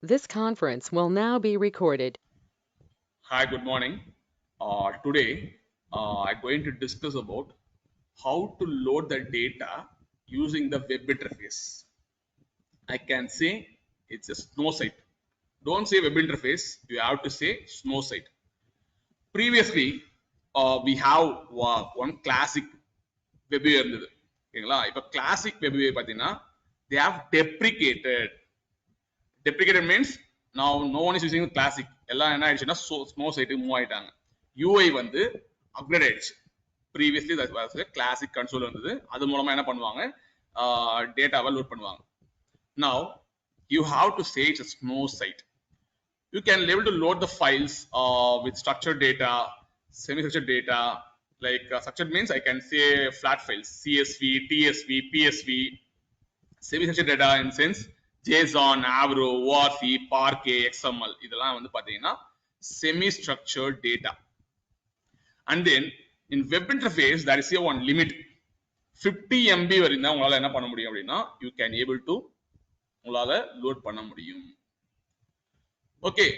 This conference will now be recorded. Hi, good morning. Today, I'm going to discuss about how to load the data using the web interface. I can say it's a snow site. Don't say web interface, you have to say snow site. Previously, we have one classic web view இருந்தது ஓகேங்களா இப்போ classic web view பார்த்தீங்கன்னா they have deprecated means now no one is using classic எல்லாம் என்ன ஆயிடுச்சுன்னா snow சைட்டுக்கு move ஆயிட்டாங்க UI வந்து அப்கிரேட் ஆயிடுச்சு previously that was a classic console இருந்தது அது மூலமா என்ன பண்ணுவாங்க டேட்டாவை லோட் பண்ணுவாங்க now you have to say it's a snow site you can be able to load the files with structured data semi-structured data like structured means I can say flat files CSV TSV PSV semi-structured data in sense JSON, Avro, ORC, Parquet, XML இதெல்லாம் வந்து பாத்தீங்கன்னா semi structured data and then in web interface there is a one limit 50 MB வரைக்கும் தான் உங்களால என்ன பண்ண முடியும் அப்படின்னா you can able to உங்களால லோட் பண்ண முடியும் okay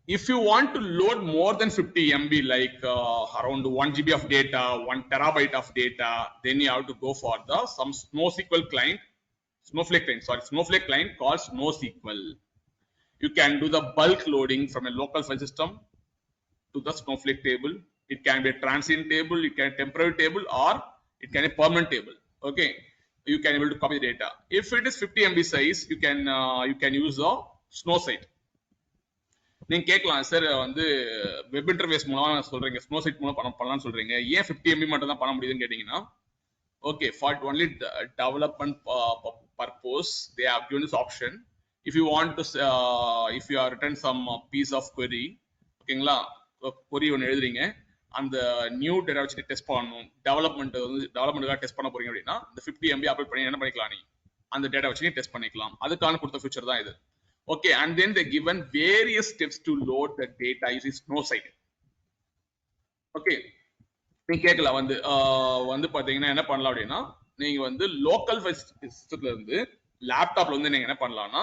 if you want to load more than 50 MB like around 1 GB of data 1 terabyte of data then you have to go for the some NoSQL client Snowflake client called NoSQL. You can do the bulk loading from a local file system to the Snowflake table. It can be a transient table, it can be a temporary table, or it can be a permanent table. Okay, you can able to copy the data. If it is 50 MB size, you can use the Snow site. நீங்க கேட்கலாம் sir வந்து web interface மூலமா சொல்றீங்க snow side மூலம் பண்ணலாம்னு சொல்றீங்க ஏன் 50 MB மட்டும் தான் பண்ண முடியுதுன்னு கேட்டீங்கன்னா okay for only development purpose they have given this option if you want to if you are written some piece of query ஓகேங்களா query ஒன்று எழுதுறீங்க அந்த நியூ டேட்டா வச்சு டெஸ்ட் பண்ணணும் டெவலப்மெண்ட்டுக்காக டெஸ்ட் பண்ண போறீங்க அப்படின்னா இந்த 50 MB அப்லோட் பண்ணி என்ன பண்ணிக்கலாம் நீ அந்த டேட்டா வச்சு நீ டெஸ்ட் பண்ணிக்கலாம் அதுக்கான கொடுத்த ஃபியூச்சர் தான் இது okay and then they given various steps to load the data using snow site okay நீங்க கேட்கலாம் வந்து வந்து பாத்தீங்கன்னா என்ன பண்ணலாம் அப்படின்னா நீங்க வந்து லோக்கல் சிஸ்டத்துல இருந்து லேப்டாப்ல வந்து நீங்க என்ன பண்ணலாம்னா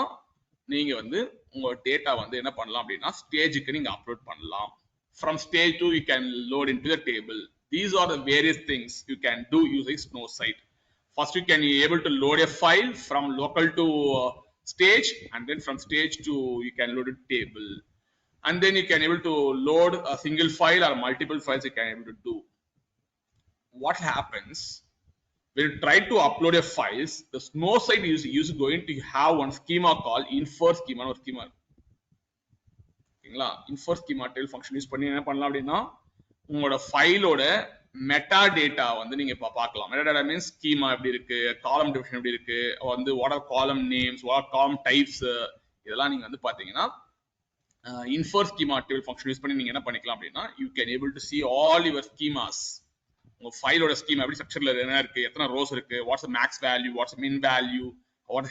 நீங்க வந்து உங்க டேட்டா வந்து என்ன பண்ணலாம் அப்படின்னா ஸ்டேஜுக்கு நீங்க அப்லோட் பண்ணலாம் from stage 2 you can load into the table these are the various things you can do using snow site first you can be able to load a file from local to stage and then from stage to you can load a table and then you can able to load a single file or multiple files you can able to do what happens when you try to upload a files the snow site is going to have one schema called infer schema or schema ஓகேங்களா infer schema tail function use பண்ணி என்ன பண்ணலாம் அப்படின்னா உங்களோட ஃபைலோட meta data வந்து நீங்க பார்க்கலாம் meta data means schema எப்படி இருக்கு காலம் டிவிஷன் எப்படி இருக்கு வந்து வாட் ஆர் காலம் நேம்ஸ் வாட் காலம் டைப்ஸ் இதெல்லாம் நீங்க வந்து பாத்தீங்கன்னா infer schema table function use பண்ணி நீங்க என்ன பண்ணிக்கலாம் அப்படின்னா you can able to see all your schemas உங்க ஃபைலோட ஸ்கீம் எப்படி ஸ்ட்ரக்சர்ல என்ன இருக்கு எத்தனை ரோஸ் இருக்கு வாட்ஸ் மேக்ஸ் வேல்யூ வாட்ஸ் மின் வேல்யூ வாட்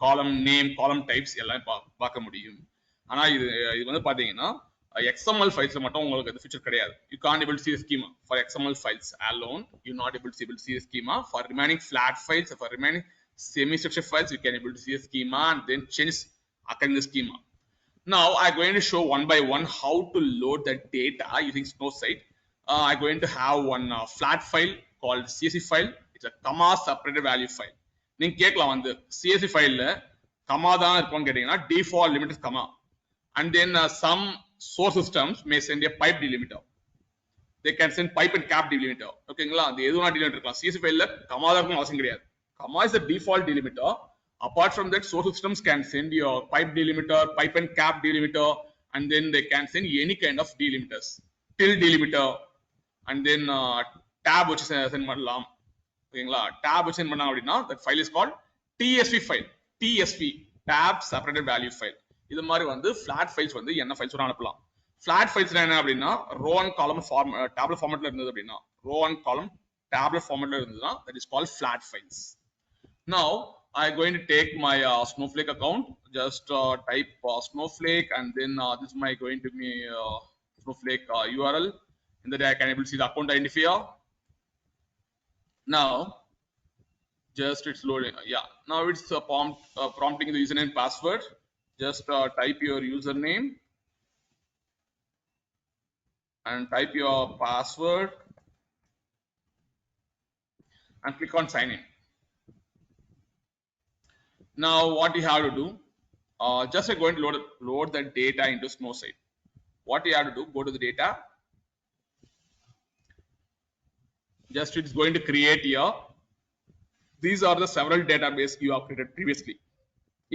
காலம் நேம் காலம் டைப்ஸ் எல்லாம் பார்க்க முடியும் ஆனா இது இது வந்து பாத்தீங்கன்னா XML ஃபைல்ஸ்ல மட்டும் உங்களுக்கு அந்த ஃபீச்சர் கிடையாது you can't able to see the schema for XML files alone you not able to see the schema for remaining flat files for remaining semi structured files you can able to see the schema and then change according to the schema now I'm going to show one by one how to load the data using Snow site I'm going to have one flat file called CSV file. It's a comma separated value file. நீங்க கேட்கலாம் வந்து CSV ஃபைல்ல comma தான் இருக்கும்னு கேட்டீங்கன்னா default limit is comma and then some source systems may send a pipe delimiter they can send pipe and cap delimiter ஓகேங்களா அது எதுனா delimiter இருக்கலாம் CSV ஃபைல்ல கமா தான் இருக்கும் அவசியம் கிடையாது comma is the default delimiter apart from that source systems can send your pipe delimiter pipe and cap delimiter and then they can send any kind of delimiters till delimiter and then tab வச்சு send பண்ணலாம் ஓகேங்களா tab வச்சு send பண்ணா அப்படின்னா that file is called TSV file TSV tab separated value file இது மாதிரி வந்து flat files வந்து என்ன ஃபைல்ஸ் வேணா அனுப்பலாம் flat files என்ன அப்படின்னா row and column tablet formatல இருந்தது அப்படின்னா row and column tablet formatல இருந்ததுன்னா that is called flat files now I'm going to take my Snowflake account just type Snowflake and then this is my going to be Snowflake URL in that I can able to see the account identifier now just it's loading yeah now it's prompting the username password Just type your username and type your password and click on sign in. Now what you have to do, just going to load the data into Snowsight. What you have to do, go to the data, just it's going to create here. These are the several database you have created previously.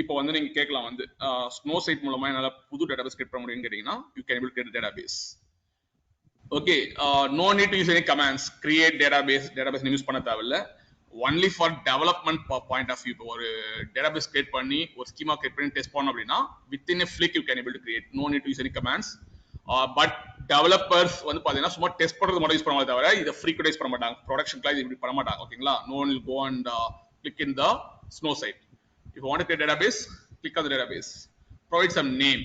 இப்போ வந்து நீங்க கேட்கலாம் வந்து Snowsight மூலமா என்னால புது database create பண்ண முடியும்னு கேட்டீங்கன்னா you can able to create a database. Okay, no need to use any commands. Create database use பண்ண தேவையில்ல. Only for development point of view. இப்போ ஒரு database create பண்ணி ஒரு schema create பண்ணி test பண்ணோம் அப்படின்னா within a flick you can able to create. No need to use any commands. But developers வந்து பாத்தீங்கன்னா சும்மா டெஸ்ட் பண்றது மட்டும் யூஸ் பண்ணுவாங்க தவிர இத ஃப்ரீக்வென்ட் யூஸ் பண்ண மாட்டாங்க. ப்ரொடக்ஷன் கிளாஸ் இப்படி பண்ண மாட்டாங்க. ஓகேங்களா? No one will go and click in the Snowsight. If you want to create a database, click on the database. Provide some name.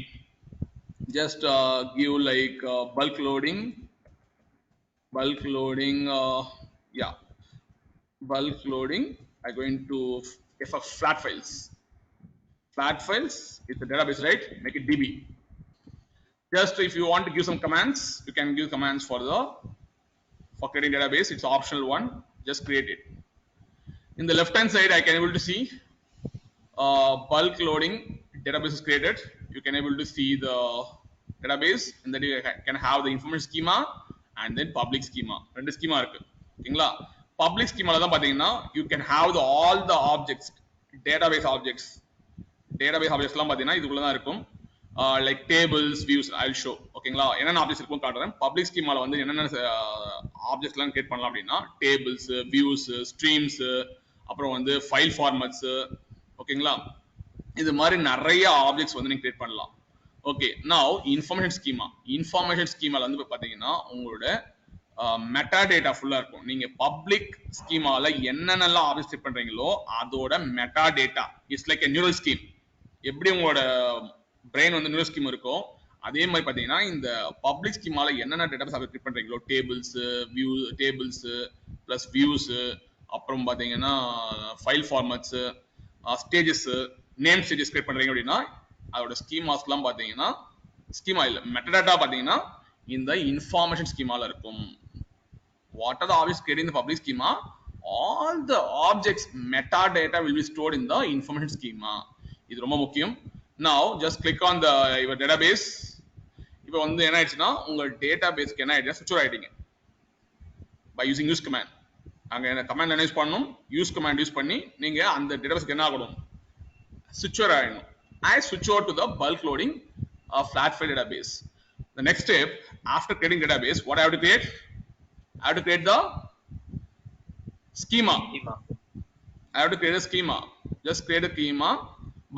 Just give like bulk loading. Yeah, bulk loading. I'm going to for flat files. Flat files. It's a database, right? Make it DB. Just if you want to give some commands, you can give commands for creating database. It's optional one. Just create it. In the left hand side, I can able to see bulk loading database is created. You can able to see the database, and then you can have the information schema and then public schema. ரெண்டு schema இருக்கு. ஓகேங்களா? Public schema ல தான் பாத்தீங்கன்னா you can have all the objects, database objects எல்லாம் பாத்தீங்கன்னா இதுக்குள்ள தான் இருக்கும். Like tables, views, I'll show. ஓகேங்களா? என்னென்ன ஆப்ஜெக்ட்ஸ் இருக்கும் காட்டுறேன். பப்ளிக் ஸ்கீமால வந்து என்னென்ன ஆப்ஜெக்ட்ஸ் எல்லாம் கிரியேட் பண்ணலாம் அப்படின்னா டேபிள்ஸ், வியூஸ், ஸ்ட்ரீம்ஸ், அப்புறம் வந்து ஃபைல் ஃபார்மட்ஸ், ஓகேங்களா? இது மாதிரி நிறைய ஆப்ஜெக்ட்ஸ் வந்து நீங்க கிரியேட் பண்ணலாம். ஓகே, நவ் இன்ஃபர்மேஷன் ஸ்கீமால வந்து பாத்தீங்கன்னா உங்களோட மெட்டா டேட்டா ஃபுல்லா இருக்கும். நீங்க பப்ளிக் ஸ்கீமால என்னென்னலாம் ஆப்ஜெக்ட்ஸ் கிரியேட் பண்றீங்களோ அதோட meta data it's like a neural scheme. எப்படி உங்களோட பிரெயின் வந்து நியூரல் ஸ்கீம் இருக்கும் அதே மாதிரி பாத்தீங்கன்னா இந்த பப்ளிக் ஸ்கீமால என்னென்ன டேட்டாபேஸ் கிரியேட் பண்றீங்களோ டேபிள்ஸ் பிளஸ் வியூஸ், அப்புறம் பாத்தீங்கன்னா file formats, stages, name stages create பண்றீங்க அப்படின்னா அதோட ஸ்கீமாஸ்லாம் பாத்தீங்கன்னா ஸ்கீமா இல்ல மெட்டாடேட்டா பாத்தீங்கன்னா இந்த இன்ஃபர்மேஷன் ஸ்கீமால இருக்கும். What are the objects created in the public schema? All the objects metadata will be stored in the information schema. இது ரொம்ப முக்கியம். Now just click on your database. இப்போ வந்து என்ன ஆயிடுச்சுன்னா உங்க டேட்டாபேஸ்க்கு என்ன ஆயிடுச்சு, சுவிட்ச் ஆயிட்டீங்க by using use command. அங்க என்ன கமாண்ட் யூஸ் பண்ணனும், யூஸ் கமாண்ட் யூஸ் பண்ணி நீங்க அந்த டேட்டாபேஸ்க்கு என்ன ஆகணும், switch over ஆயிடணும். I switch over to the bulk loading flat file database. The next step after creating database, what I have to create? I have to create the schema. I have to create a schema. Just create a schema,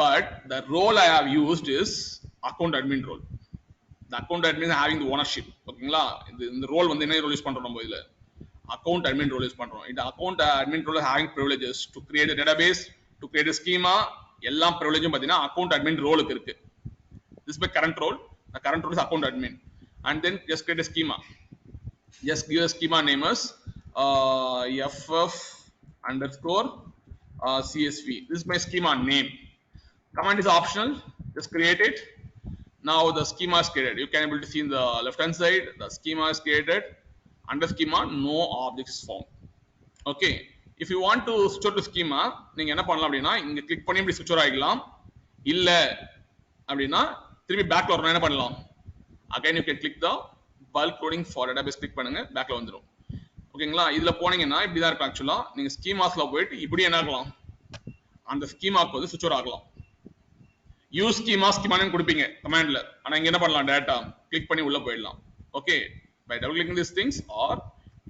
but the role I have used is account admin role. The account admin is having the ownership. ஓகேங்களா? இந்த role வந்து என்ன role use பண்றோம் நம்ம இதுல account admin role use பண்றோம். இந்த account admin role having privileges to create a database, to create a schema. எல்லா privileges பாத்தீங்கன்னா account admin ரோலுக்கு இருக்கு. This is my current role. The current role is account admin. And then just create a schema. Just give a schema name as ff_csv. This is my schema name. Command is optional. Just create it. Now the schema is created. You can able to see in the left hand side the schema is created. Under schema no objects found. Okay, if you want to switch to schema நீங்க என்ன பண்ணலாம் அப்படின்னா இங்க click பண்ணி இப்படி switch ஆகிக்கலாம். இல்ல அப்படின்னா திருப்பி பேக்ல வரணும். என்ன பண்ணலாம், again you can click the bulk loading for database click பண்ணுங்க, பேக்ல வந்துரும். ஓகேங்களா? இதுல போனீங்கன்னா இப்படி தான் இருக்கும். ஆக்சுவலா நீங்க ஸ்கீமாஸ்ல போயிட்டு இப்படி என்ன ஆகலாம், அந்த ஸ்கீமாக்கு வந்து switch ஆகலாம். யூஸ் ஸ்கீமான்னு கொடுப்பீங்க கமாண்ட்ல. ஆனா இங்க என்ன பண்ணலாம், டேட்டா கிளிக் பண்ணி உள்ள போயிடலாம். Okay, by double clicking these things, or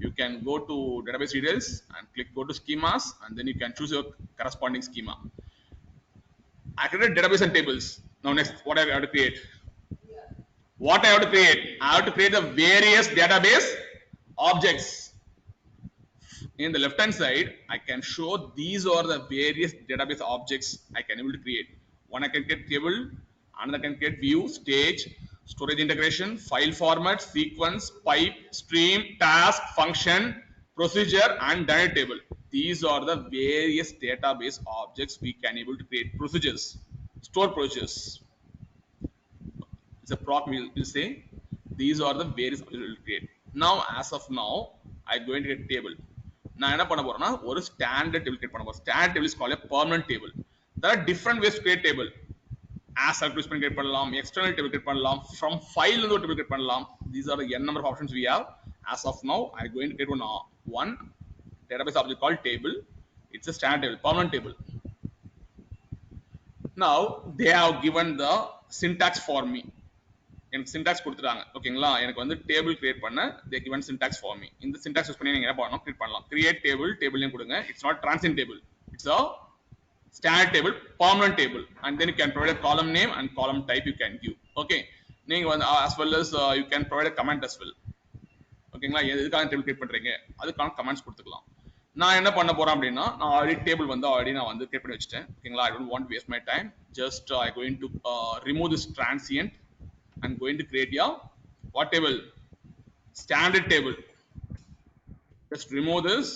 you can go to database details and go to schemas, and then you can choose your corresponding schema. I created database and tables. Now next, what I have to create? What I have to create? I have to create the various database objects. In the left hand side, I can show these are the various database objects I can able to create. One I can create table, another can create view, stage, storage integration, file format, sequence, pipe, stream, task, function, procedure, and dynamic table. These are the various database objects we can able to create. Procedures, store procedures. It's a proc. Will say these are the various objects we will create. Now as of now I going to get table. நான் என்ன பண்ண போறேன்னா ஒரு standard table create பண்ண போறேன். Standard table is called a permanent table. There are different ways to create table. As circle create பண்ணலாம், external table create பண்ணலாம், from file ல ஒரு table create பண்ணலாம். These are the n number of options we have. As of now I going to create one database object called table. It's a standard table, permanent table. Now they have given the syntax for me. எனக்கு syntax கொடுத்துட்டாங்க ஓகேங்களா. எனக்கு வந்து table create பண்ண they given syntax for me. இந்த syntax use பண்ணி நீங்க என்ன பண்ணணும் கிரியேட் பண்ணலாம். create table டேபிள் நேம் கொடுங்க. It's not transient table, it's a standard table, permanent table, and then you can provide a column name and column type you can give. Okay, நீங்க வந்து as well as you can provide a comment as well. ஓகேங்களா. எதுக்காக table create பண்றீங்க அதுக்கான comments கொடுத்துக்கலாம். நான் என்ன பண்ண போறேன் அப்படின்னா நான் ஆல்ரெடி டேபிள் வந்து நான் வந்து கிரியேட் பண்ணி வச்சிட்டேன் ஓகேங்களா. I don't want to waste my time. Just I going to remove this transient and going to create a what table? Standard table. Just remove this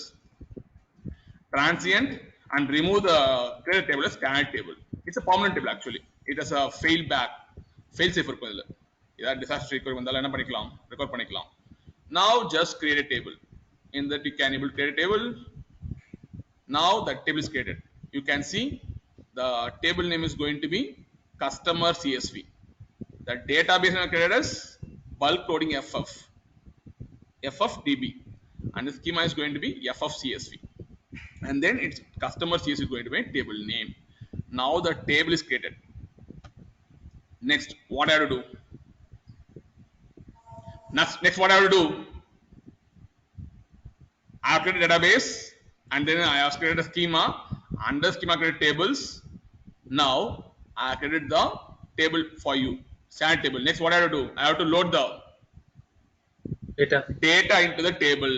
transient and remove the create table as standard table. It's a permanent table actually. It has a fail safe இருக்கும் இதுல. இதா disaster recovery வந்தால என்ன பண்ணிக்கலாம் record பண்ணிக்கலாம். Now just create a table. In that you can able to create a table. Now the table is created. You can see the table name is going to be customer CSV. The database name created as bulk coding FFDB, and the schema is going to be FFCSV, and then its customer CSV is going to be table name. Now the table is created. Next, what I have to do? Next what I have to do? I have created a database, and then I have created a schema. Under schema created tables. Now I have created the table for you, standard table. Next what I have to do? I have to load the data into the table.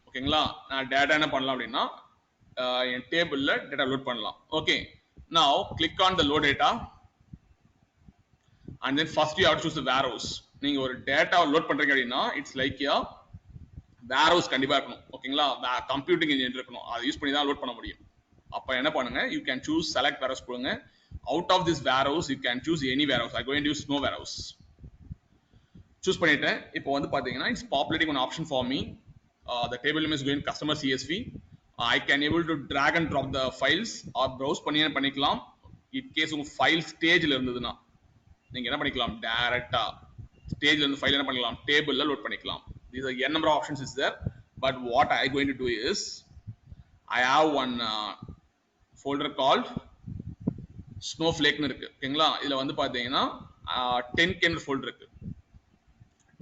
ஓகேங்களா. நான் data என்ன பண்ணலாம் அப்படின்னா என் டேபிள்ல data load பண்ணலாம். Okay. Now click on the load data, and then first you have to choose the warehouse. நீங்க ஒரு data load பண்றீங்க அப்படின்னா இட்ஸ் லைக் a warehouse கண்டிப்பா இருக்கணும் ஓகேங்களா. கம்ப்யூட்டிங் இன்ஜின் இருக்கணும், அதை யூஸ் பண்ணி தான் லோட் பண்ண முடியும். அப்ப என்ன பண்ணுங்க, you can choose select warehouse கொடுங்க. Out of this warehouse you can choose any warehouse. I going to use Snow warehouse. choose பண்ணிட்டேன். இப்போ வந்து பாத்தீங்கன்னா it's populating one option for me. The table name is going customer CSV. I can able to drag and drop the files or browse பண்ணி பண்ணிக்கலாம். In case உங்க file stageல இருந்ததுன்னா நீங்க என்ன பண்ணிக்கலாம், டைரக்டா ஸ்டேஜ்ல இருந்து ஃபைல் என்ன பண்ணலாம் டேபிள்ல லோட் பண்ணிக்கலாம். These are n number of options is there, but what I going to do is I have one folder called snowflake னு இருக்கு ஓகேங்களா. இதுல வந்து பாத்தீங்கன்னா 10k னு folder இருக்கு.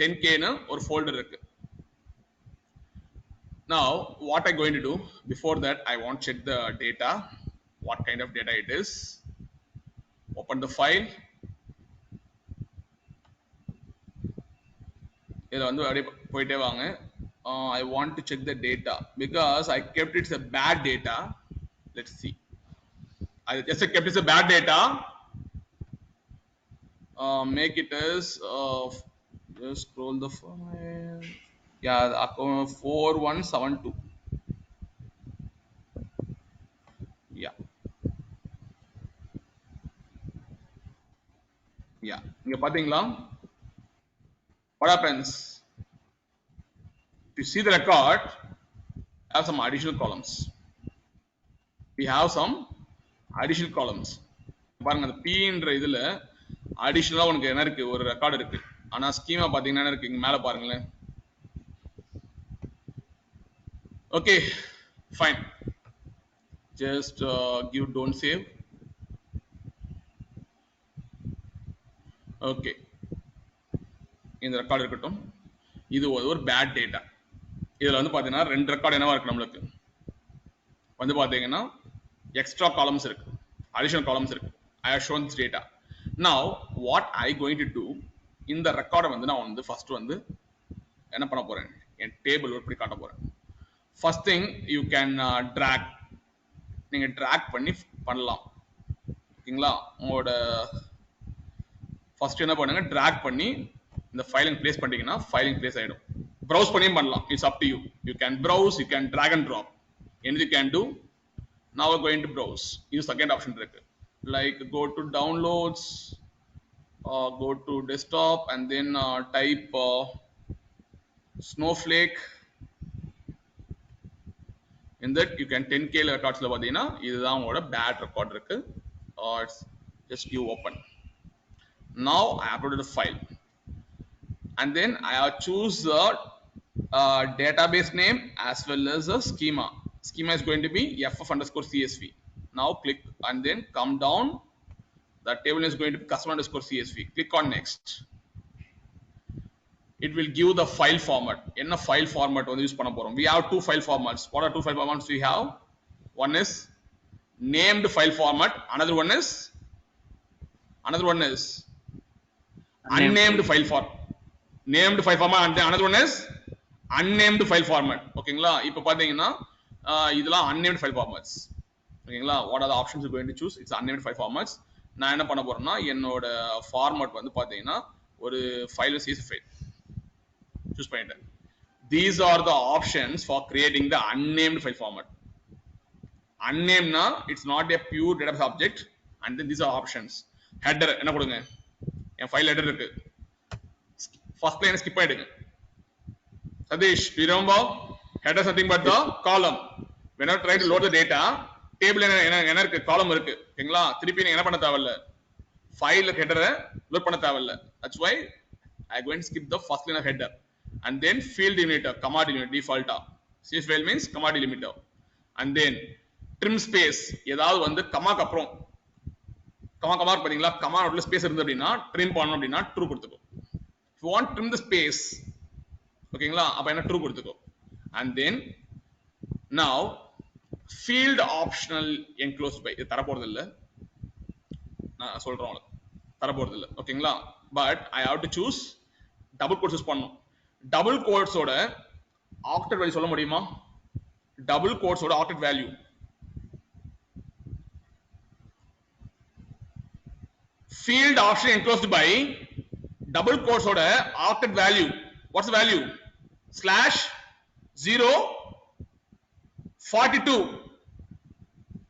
10k னு ஒரு folder இருக்கு. Now what I going to do, before that I want to check the data, what kind of data it is. Open the file. இத வந்து அப்படியே போயிட்டே வாங்க. I want to check the data because I kept it's a bad data. Let's see. I just kept it's a bad data. Make it as just scroll the file. Yeah, 4172. Yeah. Yeah. இங்க பாத்தீங்களா? What happens? If you see the record, we have some additional columns. We have some additional columns. பாருங்க அந்த P ன்ற இதுல அடிஷனலா உங்களுக்கு என்ன இருக்கு, ஒரு ரெக்கார்ட் இருக்கு. ஆனா ஸ்கீமா பாத்தீங்கன்னா என்ன இருக்கு, இங்க மேல பாருங்களேன். Okay, fine. Just give don't save. Okay. இந்த ரெக்கார்ட் இருக்கட்டும். இது ஒரு பேட் டேட்டா. இதுல வந்து பாத்தீங்கன்னா ரெண்டு ரெக்கார்ட் என்னவா இருக்கு, நம்மளுக்கு வந்து பாத்தீங்கன்னா எக்ஸ்ட்ரா காலம்ஸ் இருக்கு, அடிஷனல் காலம்ஸ் இருக்கு. I have shown this data. Now what I going to do, இந்த ரெக்கார்டை வந்து நான் வந்து ஃபர்ஸ்ட் வந்து என்ன பண்ண போறேன், என் டேபிள் எப்படி காட்ட போறேன். First thing you can drag. நீங்க drag பண்ணி பண்ணலாம் ஓகேங்களா. உங்களோட ஃபர்ஸ்ட் என்ன பண்ணுங்க, drag பண்ணி இந்த ஃபைலிங் பிளேஸ் பண்ணிட்டீங்கன்னா ஃபைலிங் பிளேஸ் ஆயிடும். browse பண்ணியும் பண்ணலாம், it's up to you. You can browse, you can drag and drop, anything you can do. Now we're going to browse. இது செகண்ட் ஆப்ஷன் இருக்கு. Like go to downloads, go to desktop and then type snowflake. In that you can 10k records la pathina idha ungoda bad record irukku. It's just you open. Now I uploaded a file and then I have choose the database name as well as a schema. Schema is going to be ff_csv. Now click and then come down. The table is going to be customer_csv. Click on next. It will give the file format. In a file format வந்து use பண்ண போறோம். We have two file formats. What are two file formats we have? One is named file format. Another one is unnamed file format. Named file format and another one is unnamed file format. ஓகேங்களா? இப்போ பாத்தீங்கன்னா இதெல்லாம் unnamed file formats. ஓகேங்களா? What are the options you going to choose? It's unnamed file formats. நான் என்ன பண்ண போறேன்னா என்னோட ஃபார்மட் வந்து பாத்தீங்கன்னா ஒரு ஃபைல் CSV ஃபைல் choose பண்ணிட்டேன். These are the options for creating the unnamed file format. Unnamed na it's not a pure database object and then these are options. Header என்ன கொடுங்க? என் ஃபைல் ஹெடர் இருக்கு. First line skip பண்ணிடுங்க. Sadish, do you remember? Header something but the column. When I try to load the data, table என்ன இருக்கு? column இருக்கு. ஓகேங்களா? திருப்பி நீங்க என்ன பண்ண தேவையில்ல. ஃபைல் ஹெடரை லோட் பண்ண தேவையில்ல. That's why I going to skip the first line of header. And then field delimiter, comma delimiter, default CSV file means comma delimiter. And then trim space, ஏதாவது வந்து கமாக்கு அப்புறம் கமா பாத்தீங்களா கமா நோட்ல space இருந்து அப்படின்னா trim பண்ணனும் அப்படின்னா true கொடுத்துக்கோ. If you want trim the space, ஓகேங்களா அப்ப என்ன ட்ரூ கொடுத்துக்கோ. And then now field optional enclosed by இது தர போறது இல்ல, நான் சொல்றேன் உங்களுக்கு தர போறது இல்ல. ஓகேங்களா but I have to choose double quotes use பண்ணனும். டபுள் கோட்ஸோட ஆக்டட் வேல்யூ சொல்ல முடியுமா? டபுள் கோட்ஸோட quoted value field option enclosed by double கோட்ஸோட quoted value what's value /042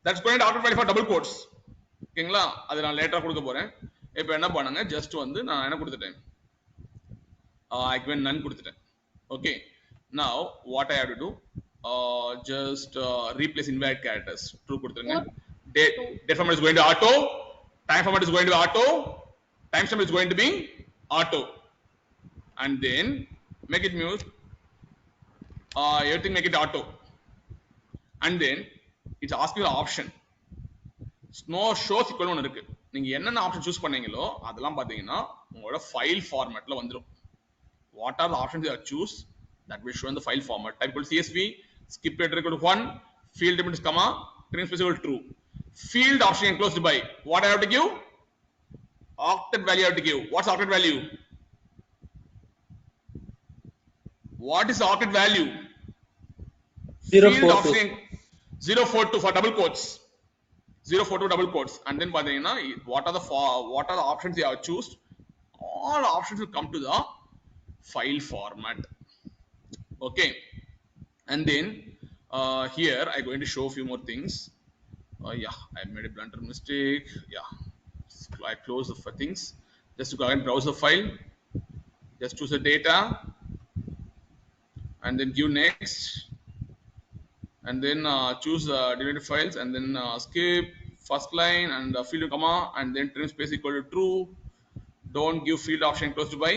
that's going to quoted value for double quotes. ஓகேங்களா அது நான் லேட்டரா கொடுக்க போறேன். இப்போ என்ன பண்ணுங்க ஜஸ்ட் வந்து நான் என்ன கொடுத்துட்டேன் I given none கொடுத்துட்டேன். Okay, now what I have to do, just replace invalid characters. True கொடுத்துருங்க. Date format is going to auto, time format is going to auto, timestamp is going to be auto, and then make it mute. Everything make it auto, and then it's asking the option. No shows equal ஒன்னு இருக்கு. நீங்க என்னென்ன option choose பண்ணீங்களோ அதெல்லாம் பாத்தீங்கன்னா உங்களோட file ஃபார்மட்ல வந்துரும். What are the options you have choose that will show in the file format? Type equal CSV, skip header equal to 1, field delimiter comma, trim space equal to true. Field option enclosed by what I have to give? Octet value I have to give. What's octet value? What is the octet value? 042. Option 042 for double quotes. 042 double quotes. And then பாத்தீங்கன்னா what are the options you have choose? All options will come to the file format. Okay, and then here I going to show a few more things. Yeah, I made a blunder mistake. Yeah, I close the things just to go and browse the file. Just choose the data and then give next, and then choose deleted files and then skip first line and field comma and then trim space equal to true. Don't give field option closed by.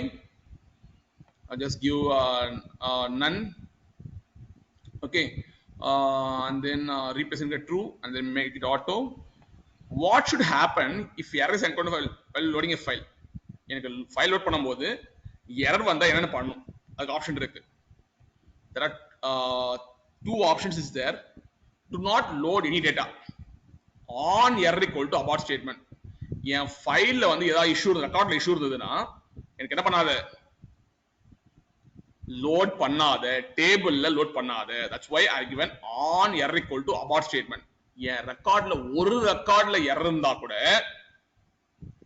Just give none. Okay, and then replace it true and then make it auto. What should happen if error is encountered while loading a file? எனக்கு file load பண்ணும்போது error வந்தா என்னென்ன பண்ணணும் அதுக்கு option இருக்கு. There are two options is there. Do not load any data on error equal to abort statement. என் ஃபைல்ல வந்து ஏதாவது இஷ்யூ ரெக்கார்ட்ல இஷ்யூ இருந்ததுன்னா எனக்கு என்ன பண்ணாத load பண்ணாத டேபிள்ல லோட் பண்ணாத. That's why I given on error equal to abort statement. என் ரெக்கார்ட்ல ஒரு ரெக்கார்ட்ல எரர் இருந்தா கூட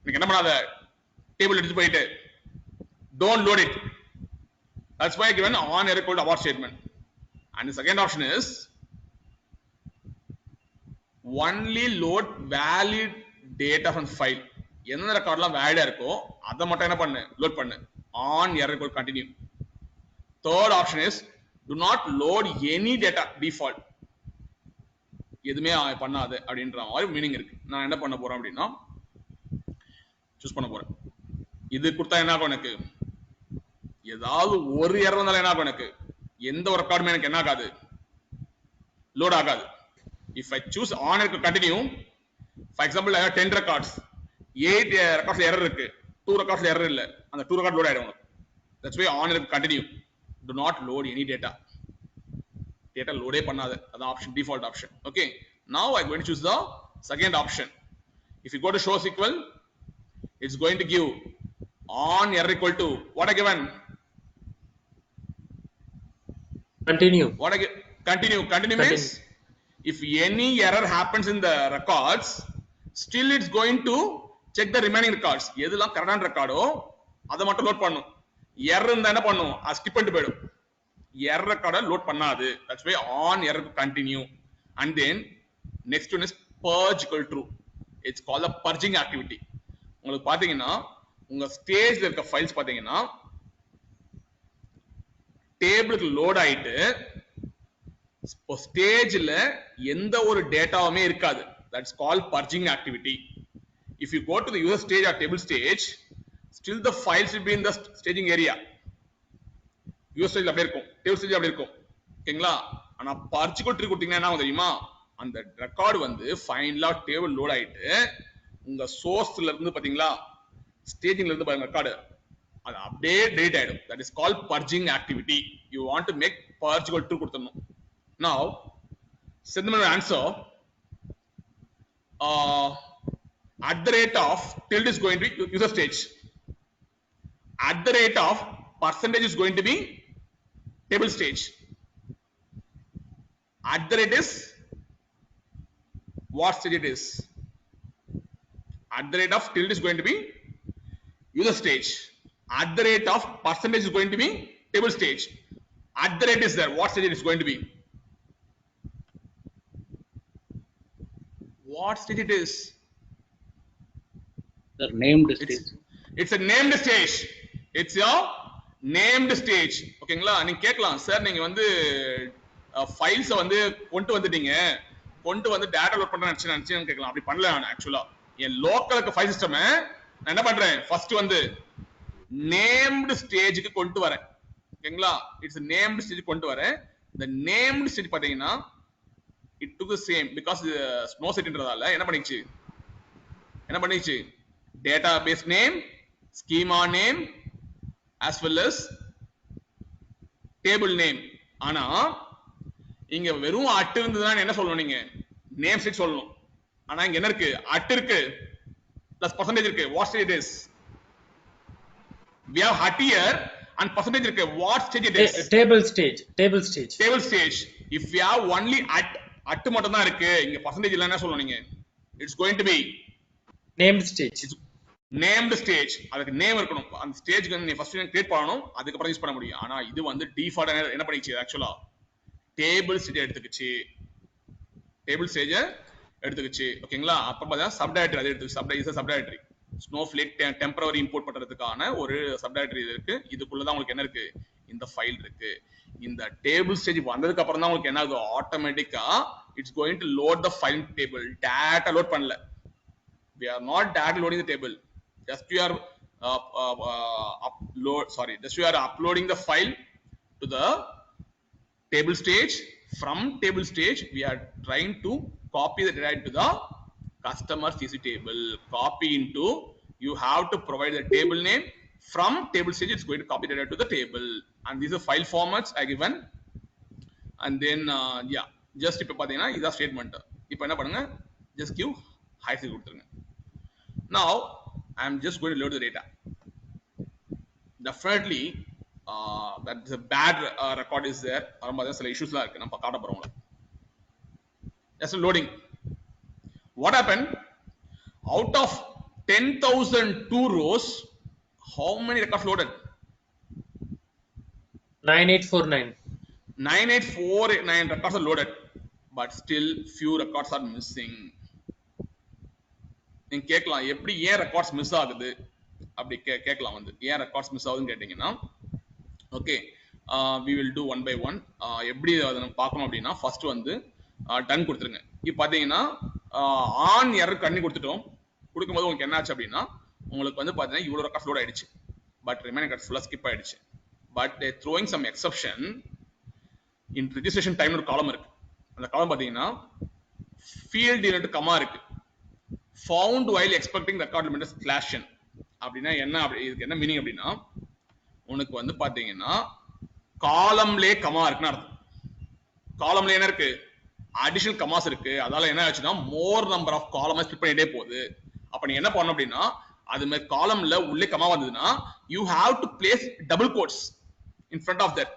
நீங்க என்ன பண்ணாத டேபிள் எடுத்து போயிட்டு don't load it. That's why I given on error equal to abort statement. And the second option is only load valid data from file. எந்த ரெக்கார்ட்லாம் வேலிடா இருக்கோ அதை மட்டும் என்ன பண்ணு லோட் பண்ணு on error equal continue. Third option is do not load any data default. எதுமே பண்ணாது அப்படின்ற மாதிரி மீனிங் இருக்கு. நான் என்ன பண்ண போறேன் அப்படின்னா சூஸ் பண்ண போறேன். இது கொடுத்தா என்ன ஆகும் எனக்கு ஏதாவது ஒரு எரர் வந்தாலும் என்ன ஆகும் எனக்கு எந்த ஒரு ரெக்கார்டுமே எனக்கு என்ன ஆகாது லோட் ஆகாது. If I choose on error continue, for example I have 10 records, 8 records error இருக்கு, 2 records error இல்ல, அந்த 2 record load ஆயிடும். That's why on error continue. Do not load any data. Data load பண்ணாது. அது option default option. Okay. Now I'm going to choose the second option. If you go to show SQL, it's going to give on error equal to what I given? Continue. What I continue. Continue means if any error happens in the records, still it's going to check the remaining records. எதெல்லாம் கரெக்டான Ricardo அதை மட்டும் load பண்ணும். Error இருந்தா என்ன பண்ணும் அது skip பண்ணிட்டு போயிடும். எரர் ரெக்கார்டை லோட் பண்ணாது. That's why on error continue. And then next one is purge equal true. It's called a purging activity. உங்களுக்கு பாத்தீங்கன்னா உங்க ஸ்டேஜ்ல இருக்க ஃபைல்ஸ் பாத்தீங்கன்னா டேபிளுக்கு லோட் ஆயிட்டு ஸ்டேஜ்ல எந்த ஒரு டேட்டாவுமே இருக்காது. That's called purging activity. If you go to the user stage or table stage, still the files will be in the staging area. User stage அப்படியே இருக்கும், table stage அப்படியே இருக்கும். ஓகேங்களா? ஆனா purge tree கொடுத்தீங்கன்னா என்ன ஆகும் தெரியுமா? அந்த ரெக்கார்ட் வந்து ஃபைனலா டேபிள் லோட் ஆயிட்டு உங்க சோர்ஸ்ல இருந்து பாத்தீங்களா ஸ்டேஜிங்ல இருந்து பாருங்க ரெக்கார்ட் அது அப்படியே டெலீட் ஆயிடும். That is called purging activity. You want to make purge true கொடுத்தணும். Now send them an answer. At the rate of tilde is going to be user stage. At the rate of percentage is going to be table stage. At the rate is what stage it is? At the rate of tilde is going to be user stage. At the rate of percentage is going to be table stage. At the rate is there. What stage it is going to be? What stage it is? The named stage. It's a named stage. It's your named stage. ஓகேங்களா நீங்க கேட்கலாம் sir நீங்க வந்து files வந்து கொண்டு வந்துட்டீங்க கொண்டு வந்து டேட்டா லோட் பண்ற நினைச்சேன்னு கேட்கலாம். அப்படி பண்ணல நான் ஆக்சுவலா என் லோக்கலுக்கு ஃபைல் சிஸ்டம் நான் என்ன பண்றேன் ஃபர்ஸ்ட் வந்து நேம்டு ஸ்டேஜுக்கு கொண்டு வரேன். ஓகேங்களா இட்ஸ் நேம்டு ஸ்டேஜ் கொண்டு வரேன். இந்த நேம்டு ஸ்டேஜ் பாத்தீங்கன்னா it took the same because ஸ்னோ செட்ன்றதால என்ன பண்ணிச்சு database name, schema name as well as table name. ஆனா இங்க வெறும் அட் இருந்ததுன்னா என்ன சொல்லணும் நீங்க நேம் ஸ்டேஜ் சொல்லணும். ஆனா இங்க என்ன இருக்கு அட் இருக்கு பிளஸ் percentage இருக்கு. what stage it is? we have at here and percentage இருக்கு. what stage it is? Table stage. If we have only at மட்டும் தான் இருக்கு இங்க percentage இல்ல என்ன சொல்லணும் நீங்க it's going to be named stage. named stage. அதுக்கு நேம் இருக்கணும். அந்த ஸ்டேஜ்க்கு நீ ஃபர்ஸ்ட் கிரியேட் பண்ணனும் அதுக்கு அப்புறம் யூஸ் பண்ண முடியும். ஆனா இது வந்து டிஃபால்ட் என்ன பண்ணிச்சு ஆக்சுவலா டேபிள் ஸ்டேஜ் எடுத்துக்கிச்சு. ஓகேங்களா அப்புறம் பார்த்தா சப்டைரக்டரி அது எடுத்து சப்டைரக்டரி ஸ்னோஃப்ளேக் டெம்பரரி இம்போர்ட் பண்றதுக்கான ஒரு சப்டைரக்டரி இருக்கு. இதுக்குள்ள தான் உங்களுக்கு என்ன இருக்கு இந்த ஃபைல் இருக்கு. இந்த டேபிள் ஸ்டேஜ் வந்ததுக்கு அப்புறம் தான் உங்களுக்கு என்ன ஆகுது ஆட்டோமேட்டிக்கா it's going to load the file table. Data load பண்ணல. we are not data loading the table, just you are uploading the file to the table stage. From table stage we are trying to copy the data into the customer CC table. Copy into you have to provide the table name. From table stage it's going to copy data to the table and these are file formats I given. And then just இப்ப பாத்தீங்கன்னா இத statement. இப்போ என்ன பண்ணுங்க just give height கொடுத்துருங்க. Now I am just going to load the data. Definitely that is a bad record is there. ரொம்ப சில issuesலாம் இருக்கு. நம்ம காட்ட போறோம். Just loading. What happened? Out of 10,002 rows, how many records loaded? 9849. 9849 records are loaded, but still few records are missing. நீங்க கேட்கலாம் எப்படி ஏன் ரெக்கார்ட்ஸ் மிஸ் ஆகுது அப்படி கேட்கலாம் வந்து ஏன் ரெக்கார்ட்ஸ் மிஸ் ஆகுதுன்னு கேட்டீங்கன்னா okay we will do one by one எப்படி அதை நம்ம பார்க்கணும் அப்படின்னா ஃபர்ஸ்ட் வந்து டன் கொடுத்துருங்க இப்போ பார்த்தீங்கன்னா ஆன் எரர் கண்ணி கொடுத்துட்டோம் கொடுக்கும்போது உங்களுக்கு என்ன ஆச்சு அப்படின்னா உங்களுக்கு வந்து பார்த்தீங்கன்னா இவ்வளோ ரெக்கார்ட்ஸ் லோட் ஆயிடுச்சு பட் ரிமைனிங் ரெக்கார்ட்ஸ் ஃபுல்லாக ஸ்கிப் ஆயிடுச்சு but throwing some exception in registration டைம்னு ஒரு காலம் இருக்கு அந்த காலம் பார்த்தீங்கன்னா ஃபீல்ட் யூனிட் கமா இருக்கு found while expecting record limit slash n அப்படின்னா என்ன இதுக்கு என்ன மீனிங் அப்படின்னா உனக்கு வந்து பாத்தீங்கன்னா காலம்லே கமா இருக்குன்னு அர்த்தம் காலம்ல என்ன இருக்கு அடிஷனல் கமாஸ் இருக்கு அதால என்ன ஆச்சுன்னா மோர் நம்பர் ஆஃப் காலமை ஸ்பிட் பண்ணிட்டே போகுது அப்ப நீ என்ன பண்ணணும் அப்படின்னா அது மாதிரி காலம்ல உள்ளே கமா வந்ததுன்னா you have to place double quotes in front of that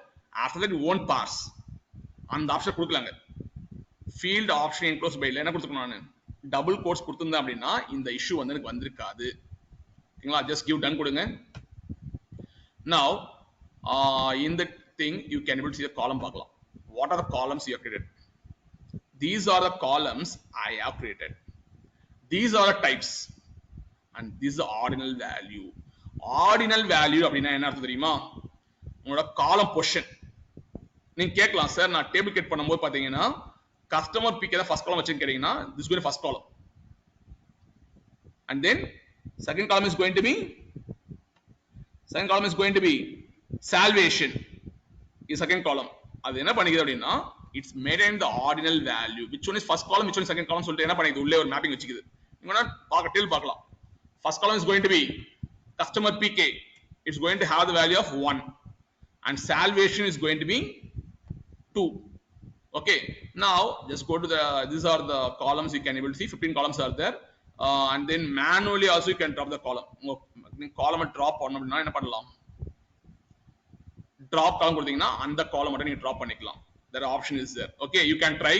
after that you won't pass அந்த ஆப்ஷன் கொடுக்கலாங்க ஃபீல்ட் ஆப்ஷன் என்க்ளோஸ் பைல என்ன கொடுத்துக்கணும் நான் டபுள் கோட்ஸ் கொடுத்திருந்தேன் அப்படின்னா இந்த இஷ்யூ வந்து எனக்கு வந்திருக்காது ஓகேங்களா ஜஸ்ட் கிவ் டன் கொடுங்க now in the thing you can able to see the column பார்க்கலாம் what are the columns you have created these are the columns I have created these are the types and this is the ordinal value அப்படின்னா என்ன அர்த்தம் தெரியுமா உங்களோட காலம் position நீங்க கேட்கலாம் sir நான் டேபிள் கிரியேட் பண்ணும்போது பாத்தீங்கன்னா கஸ்டமர் பிக் ஏதாவது ஃபர்ஸ்ட் காலம் வச்சுன்னு கேட்டீங்கன்னா this is going to first column and then second column is going to be salvation is second column அது என்ன பண்ணிக்குது அப்படின்னா it's maintain the ordinal value which one is first column which one is second column சொல்லிட்டு என்ன பண்ணிக்குது உள்ளே ஒரு mapping வச்சுக்குது நீங்க வேணா table பார்க்கலாம் first column is going to be customer pk it's going to have the value of 1 and salvation is going to be 2 okay now just go to the these are the columns you can able to see 15 columns are there and then manually also you can drop the column நீங்க காலம் drop பண்ணனும் அப்படினா என்ன பண்ணலாம் drop column கொடுத்தீங்கன்னா அந்த காலம் மட்டும் நீங்க drop பண்ணிக்கலாம் that option is there okay you can try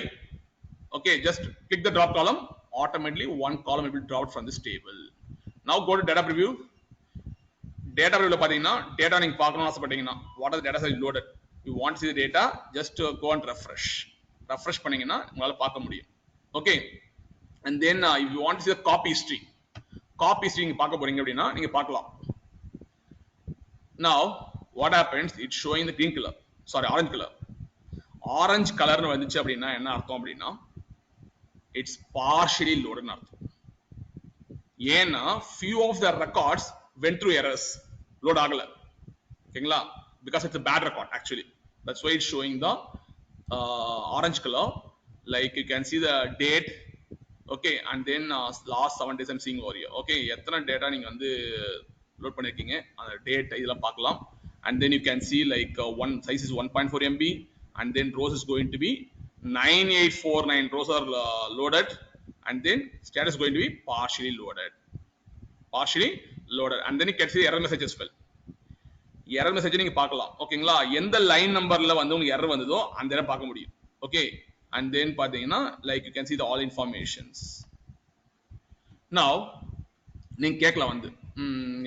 okay just click the drop column automatically one column will be dropped from this table now go to data preview ல பாத்தீங்கன்னா data நீங்க பார்க்கணும்னு ஆசைப்பட்டீங்கன்னா what are the data is loaded you want to see the data just go and refresh பண்ணீங்கன்னா உங்களால பார்க்க முடியும் okay and then if you want to see the copy history நீங்க பார்க்க போறீங்க அப்படினா நீங்க பார்க்கலாம் now what happens it's showing the green color sorry orange color னு வந்துச்சு அப்படினா என்ன அர்த்தம் அப்படினா it's partially loaded னு அர்த்தம் ஏன்னா few of the records went through errors load ஆகல ஓகேங்களா because it's a bad record actually that's why it's showing the orange color like you can see the date okay and then last 7 days I'm seeing over here okay எத்தனை data நீங்க வந்து load பண்ணிருக்கீங்க அந்த date இதெல்லாம் பார்க்கலாம் and then you can see like one size is 1.4 MB and then rows is going to be 9849 rows are loaded and then status is going to be partially loaded and then you can see error message as well error message நீங்க பார்க்கலாம் ஓகேங்களா எந்த line நம்பர்ல வந்து உங்களுக்கு error வந்ததோ அந்த error பார்க்க முடியும் okay and then பாத்தீங்கன்னா like you can see the all informations now நீங்க கேட்கலாம் வந்து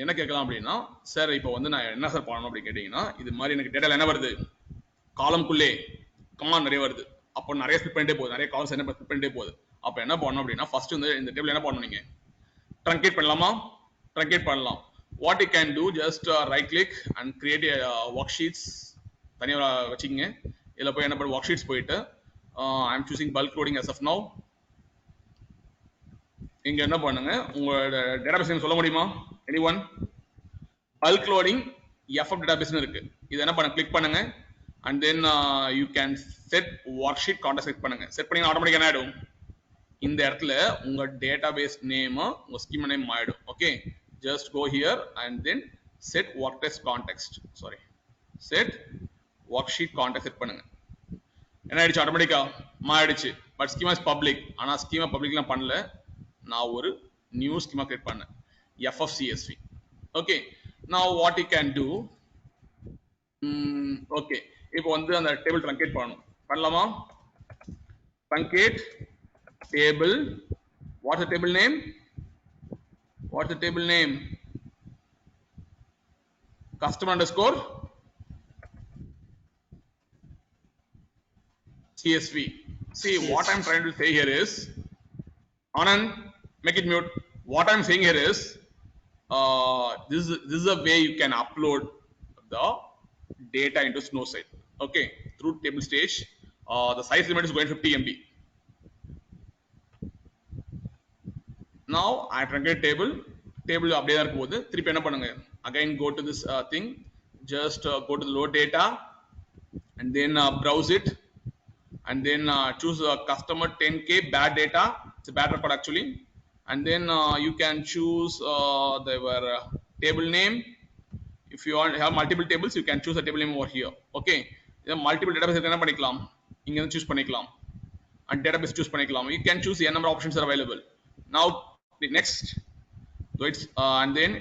என்ன கேட்கலாம் அப்படின்னா சார் இப்போ வந்து நான் என்ன சார் பண்ணணும் அப்படி கேட்டீங்கன்னா இது மாதிரி எனக்கு டேட்டால என்ன வருது காலம்குள்ளே கமாண்ட் நிறைய வருது அப்போ நிறைய ஸ்பிட் பண்ணிட்டே போகுது நிறைய காலம்ஸ் என்ன ஸ்பிட் பண்ணிட்டே போகுது அப்போ என்ன பண்ணணும் அப்படின்னா ஃபர்ஸ்ட் வந்து இந்த டேபிள் என்ன பண்ணணும் நீங்க ட்ரங்கேட் பண்ணலாமா ட்ரங்கேட் பண்ணலாம் what you can do just right click and create a worksheets தனியா வச்சிங்க இதல போய் என்ன பண்ண worksheets போயிட்டு I am choosing bulk loading as of now இங்க என்ன பண்ணுங்க உங்களோட டேட்டாபேஸ் நேம் சொல்ல முடியுமா anyone bulk loading ff database னு இருக்கு இத என்ன பண்ண click பண்ணுங்க and then you can set worksheet context set பண்ணுங்க செட் பண்ணீங்க ஆட்டோமேட்டிக்கா என்ன ஆயிடும் இந்த இடத்துல உங்க டேட்டாபேஸ் நேம் உங்க ஸ்கீமா நேம் மாறிடும் okay just go here and then set set worksheet context set பண்ணுங்க என்ன ஆயிடுச்சு ஆட்டோமேட்டிக்கா மாறிடுச்சு பட் ஸ்கீமா இஸ் பப்ளிக் ஆனா ஸ்கீமா பப்ளிக்லாம் பண்ணல நான் ஒரு நியூ ஸ்கீமா கிரியேட் பண்ணேன் ffcsv okay now what you can do okay இப்போ வந்து அந்த டேபிள் ட்ரங்கேட் பண்ணலாமா truncate table what's the table name customer underscore csv see what I'm trying to say here is Anand make it mute what I'm saying here is this is a way you can upload the data into Snowsight. Okay, through table stage. The size limit is going 50 MB. Now I truncate table அப்படியே தான் இருக்கும் போது திருப்பி என்ன பண்ணுங்க, again go to this thing, just go to the load data and then browse it and then choose customer 10K bad data. It's a bad record actually, and then you can choose the table name. If you want have multiple tables, you can choose a table name over here. Okay, multiple database என்ன பண்ணிக்கலாம், இங்க இருந்து choose பண்ணிக்கலாம் and database choose பண்ணிக்கலாம். You can choose n number of options are available. Now the next, so it's and then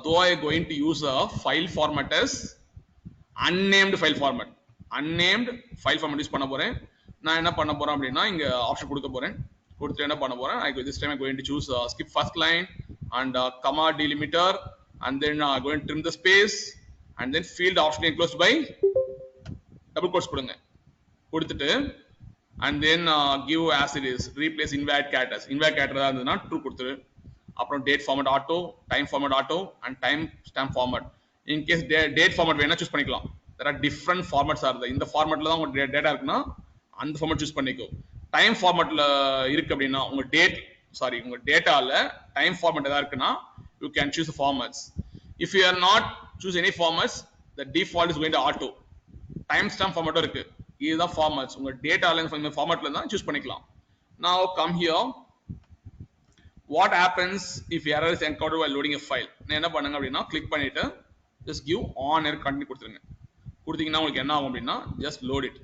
though I am going to use a file format as unnamed file format. Unnamed file format use பண்ண போறேன். நான் என்ன பண்ண போறேன் அப்படினா இங்க option கொடுக்க போறேன். கொடுத்து என்ன பண்ண போறேன், this time I am going to choose skip first line and comma delimiter and then going to trim the space and then field option enclosed by double quotes கொடுங்க. கொடுத்துட்டு and then give as it is, replace invalid characters. Invalid character இருந்ததுனா true கொடுத்துரு. அப்புறம் date format auto, time format auto and time stamp format. In case date format வேணா choose பண்ணிக்கலாம். There are different formats are there. இந்த formatல தான் உங்க data இருக்குனா அந்த format choose பண்ணிக்கோ. Time formatல இருக்கு அப்படினா உங்க உங்க டேட்டால time format ஏதா இருக்குனா you can choose the formats. If you are not choose any formats, the default is going to auto. Time stamp format இருக்கு. இதுதான் formats. உங்க டேட்டால இந்த formatல தான் choose பண்ணிக்கலாம். Now come here. What happens if error is encountered while loading a file? நான் என்ன பண்ணுங்க அப்படினா click பண்ணிட்டு just give on error continue கொடுத்துருங்க. கொடுத்தீங்கன்னா உங்களுக்கு என்ன ஆகும் அப்படினா just load it.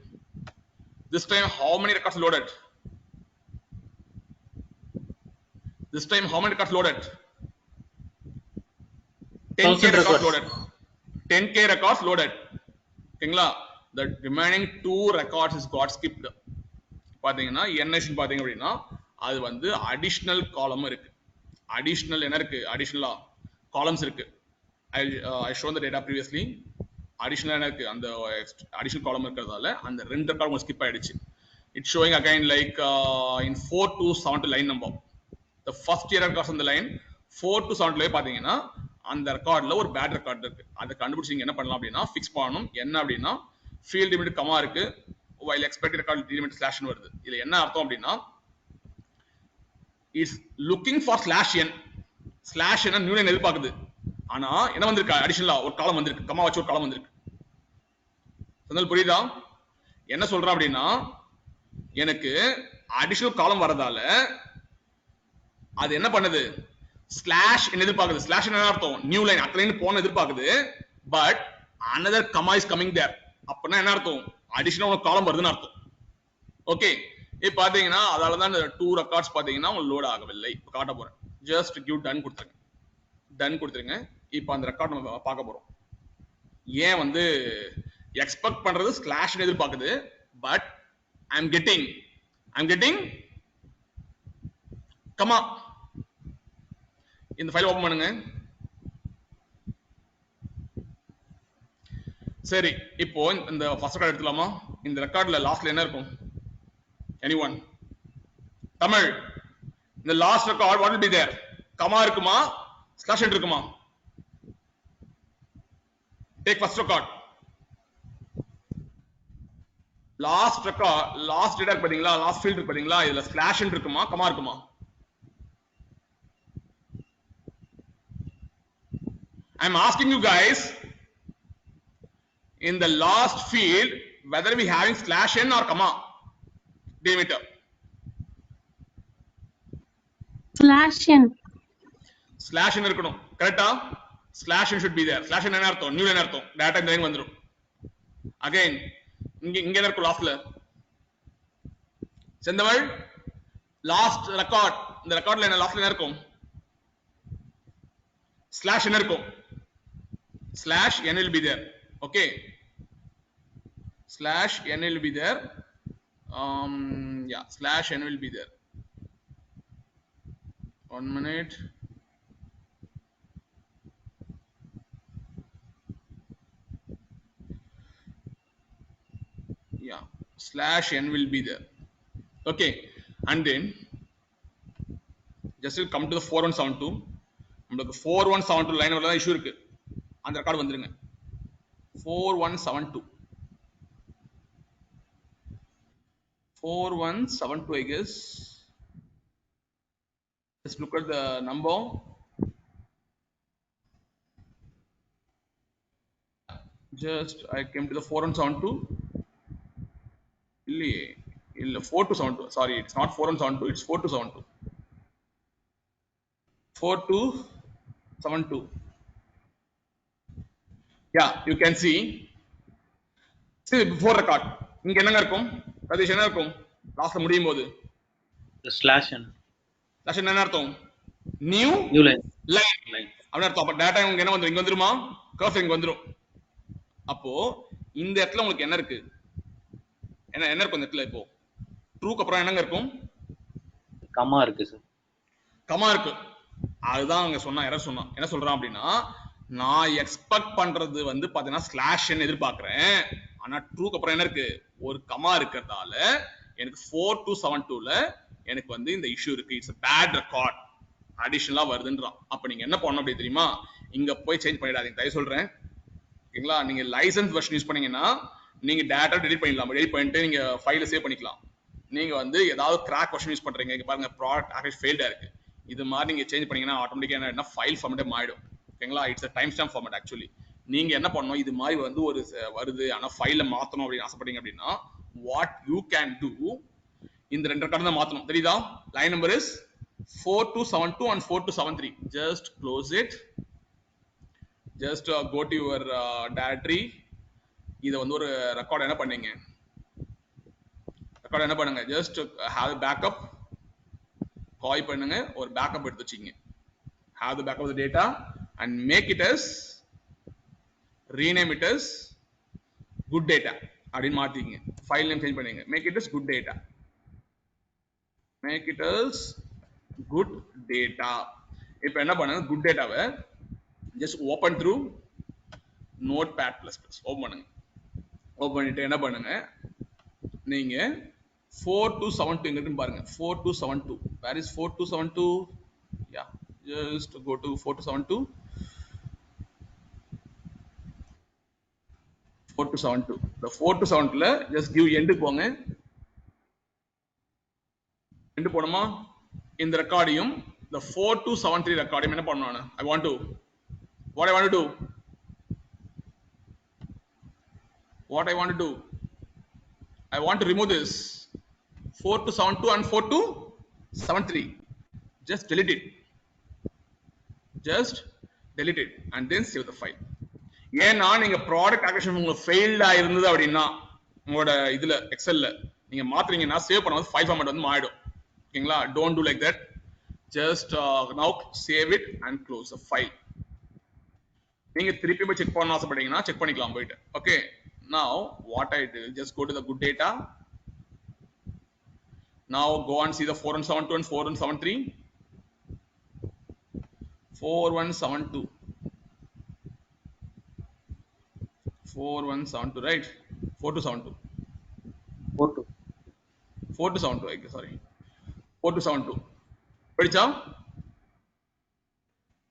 This time how many records loaded? This time how many records loaded? 10K records loaded. 10K records loaded. ஓகேங்களா? The remaining 2 records is got skipped. பாத்தீங்கன்னா NS பாத்தீங்க அப்படினா அது வந்து additional column இருக்கு. Additional என்ன இருக்கு? Additional columns இருக்கு. I shown the data previously. Additional என்ன இருக்கு? அந்த additional column இருக்கிறதால அந்த ரெண்டு ரெக்கார்ட் உங்களுக்கு ஸ்கிப் ஆயிடுச்சு. It's showing again like in 4 to 7 line number. The first year records on the line 4 to 7 ல பாத்தீங்கன்னா அந்த ரெக்கார்ட்ல ஒரு பேட் ரெக்கார்ட் இருக்கு. அதை கண்டுபிடிச்சு நீங்க என்ன பண்ணலாம் அப்படினா ஃபிக்ஸ் பண்ணனும். என்ன அப்படினா field limit கமா இருக்கு, while expected record limit slash ன்னு வருது. இதுல என்ன அர்த்தம் அப்படினா is looking for slash n. slash n new line எதிர்பார்க்குது. ஆனா என்ன வந்திருக்கு, அடிஷனலா ஒரு காலம் வந்திருக்கு, கமா வச்சு ஒரு காலம் வந்திருக்கு. சொன்னது புரியுதா? என்ன சொல்றேன் அப்படினா எனக்கு அடிஷனல் காலம் வரதால அது என்ன பண்ணுது, ஸ்லாஷ் என்ன எதிர்பார்க்குது. ஸ்லாஷ் என்ன அர்த்தம், நியூ லைன் அடுத்த லைன் போன எதிர்பார்க்குது. But another comma is coming there. அப்பனா என்ன அர்த்தம், அடிஷனல் ஒரு காலம் வருதுன்னு அர்த்தம். ஓகே, இப்போ பாத்தீங்கன்னா அதால தான் இந்த 2 ரெக்கார்ட்ஸ் பாத்தீங்கன்னா உங்களுக்கு லோட் ஆகவில்லை. இப்போ காட்ட போறேன். ஜஸ்ட் கிவ் டன் கொடுத்துருங்க. டன் கொடுத்துருங்க. இப்போ அந்த ரெக்கார்ட் நம்ம பார்க்க போறோம். ஏன் வந்து எக்ஸ்பெக்ட் பண்றது ஸ்லாஷ் எதிர்பார்க்குது, பட் I'm getting கமா. இந்த ஃபைல் ஓபன் பண்ணுங்க. சரி, இப்போ இந்த ஃபர்ஸ்ட் ரெக்கார்ட் எடுத்துலாமா? இந்த ரெக்கார்ட்ல லாஸ்ட்ல என்ன இருக்கும்? anyone? தமிழ். இந்த last record what will be there? Comma இருக்குமா, ஸ்லாஷ் இருக்குமா? take first record. Last record, last data பாத்தீங்களா, லாஸ்ட் ஃபீல்ட் இருக்கு பாத்தீங்களா, இதுல ஸ்லாஷ் இருக்குமா, கமா இருக்குமா? I'm asking you guys, in the last field whether we having slash n or comma delimiter. slash n இருக்கணும். கரெக்ட்டா? slash n should be there. slash n என்ன அர்த்தம், நியூ லைன் அர்த்தம். டேட்டா இந்த லைன் வந்துரும். Again இங்க என்ன இருக்கு லாஸ்ட்ல? செந்தமிழ், லாஸ்ட் ரெக்கார்ட். இந்த ரெக்கார்ட்ல என்ன லாஸ்ட்ல என்ன இருக்கும்? slash n இருக்கும். slash n will be there. Okay, slash n will be there. Yeah, slash n will be there. 1 minute. Yeah, slash n will be there. Okay, and then just come to the 4172 உங்களுக்கு 4172 line நம்பர்ல தான் issue இருக்கு அந்த record வந்துருங்க 4172 4172 I guess. Let's look at the number. Just I came to the 4172. Illa 4272. Sorry, it's not 4172. It's 4272. 4272. Yeah, you can see. See before record. இங்க என்னங்க இருக்கும்? பிரதீஷ் என்ன இருக்கும்? லாஸ்ட்ல முடியும் போது the slash n என்ன அர்த்தம்? நியூ line அப்படி அர்த்தம். அப்ப டேட்டா உங்களுக்கு என்ன வந்துரும்? இங்க வந்துருமா? கர்சர் இங்க வந்துரும். அப்போ இந்த இடத்துல உங்களுக்கு என்ன இருக்கு? என்ன இருக்கும் இந்த இடத்துல இப்போ? ட்ரூக்கு அப்புறம் என்னங்க இருக்கும்? கமா இருக்கு சார். கமா இருக்கு. அதுதான் அங்க சொன்னா எரர் சொன்னா. என்ன சொல்றான் அப்படின்னா நான் எக்ஸ்பெக்ட் பண்றது வந்து பாத்தீங்கன்னா ஸ்லாஷ் ன்னு எதிர்பார்க்கிறேன். ஆனா ட்ரூக்கு அப்புறம் என்ன இருக்கு? ஒரு கமா இருக்கிறதால எனக்கு 4272ல எனக்கு வந்து இந்த இஷ்யூ இருக்கு. It's a bad record. அடிஷனலா வருதுன்றான். அப்ப நீங்க என்ன பண்ணணும் அப்படி தெரியுமா? இங்க போய் சேஞ்ச் பண்ணிடாதீங்க. தயவு சொல்றேன். ஓகேங்களா? நீங்க லைசன்ஸ் வெர்ஷன் யூஸ் பண்ணீங்கன்னா நீங்க டேட்டா டெலீட் பண்ணிடலாம். டெலீட் பண்ணிட்டு நீங்க ஃபைல சேவ் பண்ணிக்கலாம். நீங்க வந்து ஏதாவது கிராக் வெர்ஷன் யூஸ் பண்றீங்க. இங்க பாருங்க ப்ராடக்ட் ஆக்சுவலி ஃபெயில்டா இருக்கு. இது மாதிரி நீங்க சேஞ்ச் பண்ணீங்கன்னா ஆட்டோமேட்டிக்கா என்ன ஃபைல் ஃபார்மேட் மாறிடும். ஓகேங்களா? It's a time stamp format actually. நீங்க என்ன பண்ணணும் இது மாதிரி வந்து ஒரு வருது ஆனா ஃபைல மாத்தணும் அப்படின்னு ஆசைப்பட்டீங்க அப்படின்னா what you can do இந்த ரெண்டு ரெக்கார்ட் தான் மாத்தணும். தெரியுதா? Line number is 4272 and 4273. just close it. just go to your directory. இத வந்து ஒரு ரெக்கார்ட் என்ன பண்ணீங்க? ரெக்கார்ட் என்ன பண்ணுங்க? just have a backup. Copy பண்ணுங்க, ஒரு பேக்கப் எடுத்து வச்சுக்கங்க. have the backup of the data and make it as rename it as good data அப்படினு மாத்திங்க. ஃபைல் நேம் சேஞ்ச் பண்ணுங்க. make it as good data. make it as good data. இப்போ என்ன பண்ணுங்க? good dataவை just open through notepad++. Open பண்ணுங்க. Open பண்ணிட்டு என்ன பண்ணுங்க? நீங்க 4272 எங்க இருக்குன்னு பாருங்க. 4272. where is 4272? yeah, just go to 4272. 4272. the 4272ல just give end போங்க. end போணுமா? இந்த ரெக்கார்டையும் the 4273 ரெக்கார்டையும் என்ன பண்ணனும்? I want to do what I want to do. I want to remove this 4272 and 4273. just delete it. just delete it and then save the file. ஏன்னா நீங்க product action உங்களுக்கு ஃபெயில்டா இருந்தது அப்படின்னா உங்களோட இதுல எக்ஸல்ல நீங்க மாத்துறீங்கன்னா சேவ் பண்ணும்போது ஃபைல் ஃபார்மேட் வந்து மாறிடும். ஓகேங்களா? Don't do like that. Just now save it and close the file. நீங்க திருப்பி போய் செக் பண்ண ஆசைப்பட்டீங்கன்னா செக் பண்ணிக்கலாம் போயிட்டு. Okay, now what I do just go to the good data. now go and see the 4172 and 4173. 4172 4172 right? 4272 4272 I guess, sorry 4272 படிச்சா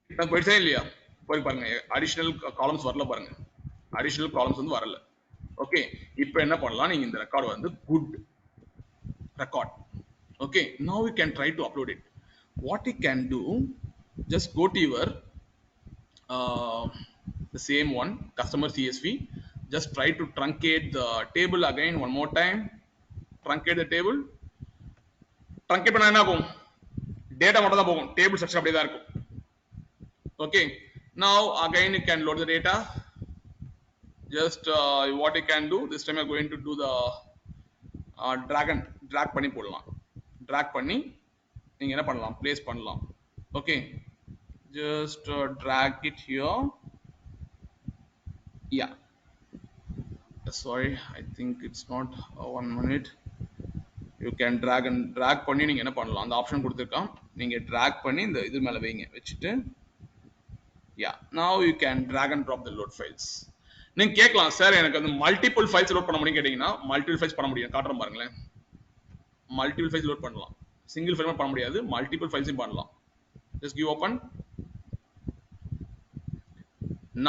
நான் படிச்சேன் இல்லையா? போய் பாருங்க அடிஷனல் காலம்ஸ் வரல பாருங்க. அடிஷனல் காலம்ஸ் வந்து வரல. ஓகே, இப்போ என்ன பண்ணலாம்? நீங்க இந்த ரெக்கார்ட் வந்து good record. Okay, now you can try to upload it. what you can do, just go to your the same one customer CSV. just try to truncate the table again one more time. truncate the table. truncate பண்ணா என்ன ஆகும்? Data மட்டும் தான் போகும். Table structure அப்படியே தான் இருக்கும். okay, now again you can load the data. just what you can do this time, you are going to do the drag பண்ணி போடலாம். drag பண்ணி நீங்க என்ன பண்ணலாம்? place பண்ணலாம். okay, just drag it here. yeah, sorry, I think it's not 1 minute. you can drag பண்ணி நீங்க என்ன பண்ணலாம்? அந்த ஆப்ஷன் கொடுத்திருக்கான். நீங்க drag பண்ணி இந்த இது மேல வைங்க. வெச்சிட்டு yeah, now you can drag and drop the load files. நீங்க கேட்கலாம், சார் எனக்கு வந்து மல்டிபிள் ஃபைல்ஸ் லோட் பண்ண முடியும் கேட்டீங்கன்னா மல்டிபிள் ஃபைல்ஸ் பண்ண முடியும். காட்டுறேன் பாருங்களேன். மல்டிபிள் ஃபைல்ஸ் லோட் பண்ணலாம். சிங்கிள் ஃபைல் பண்ண முடியாது. மல்டிபிள் ஃபைல்ஸும் பண்ணலாம். just give open.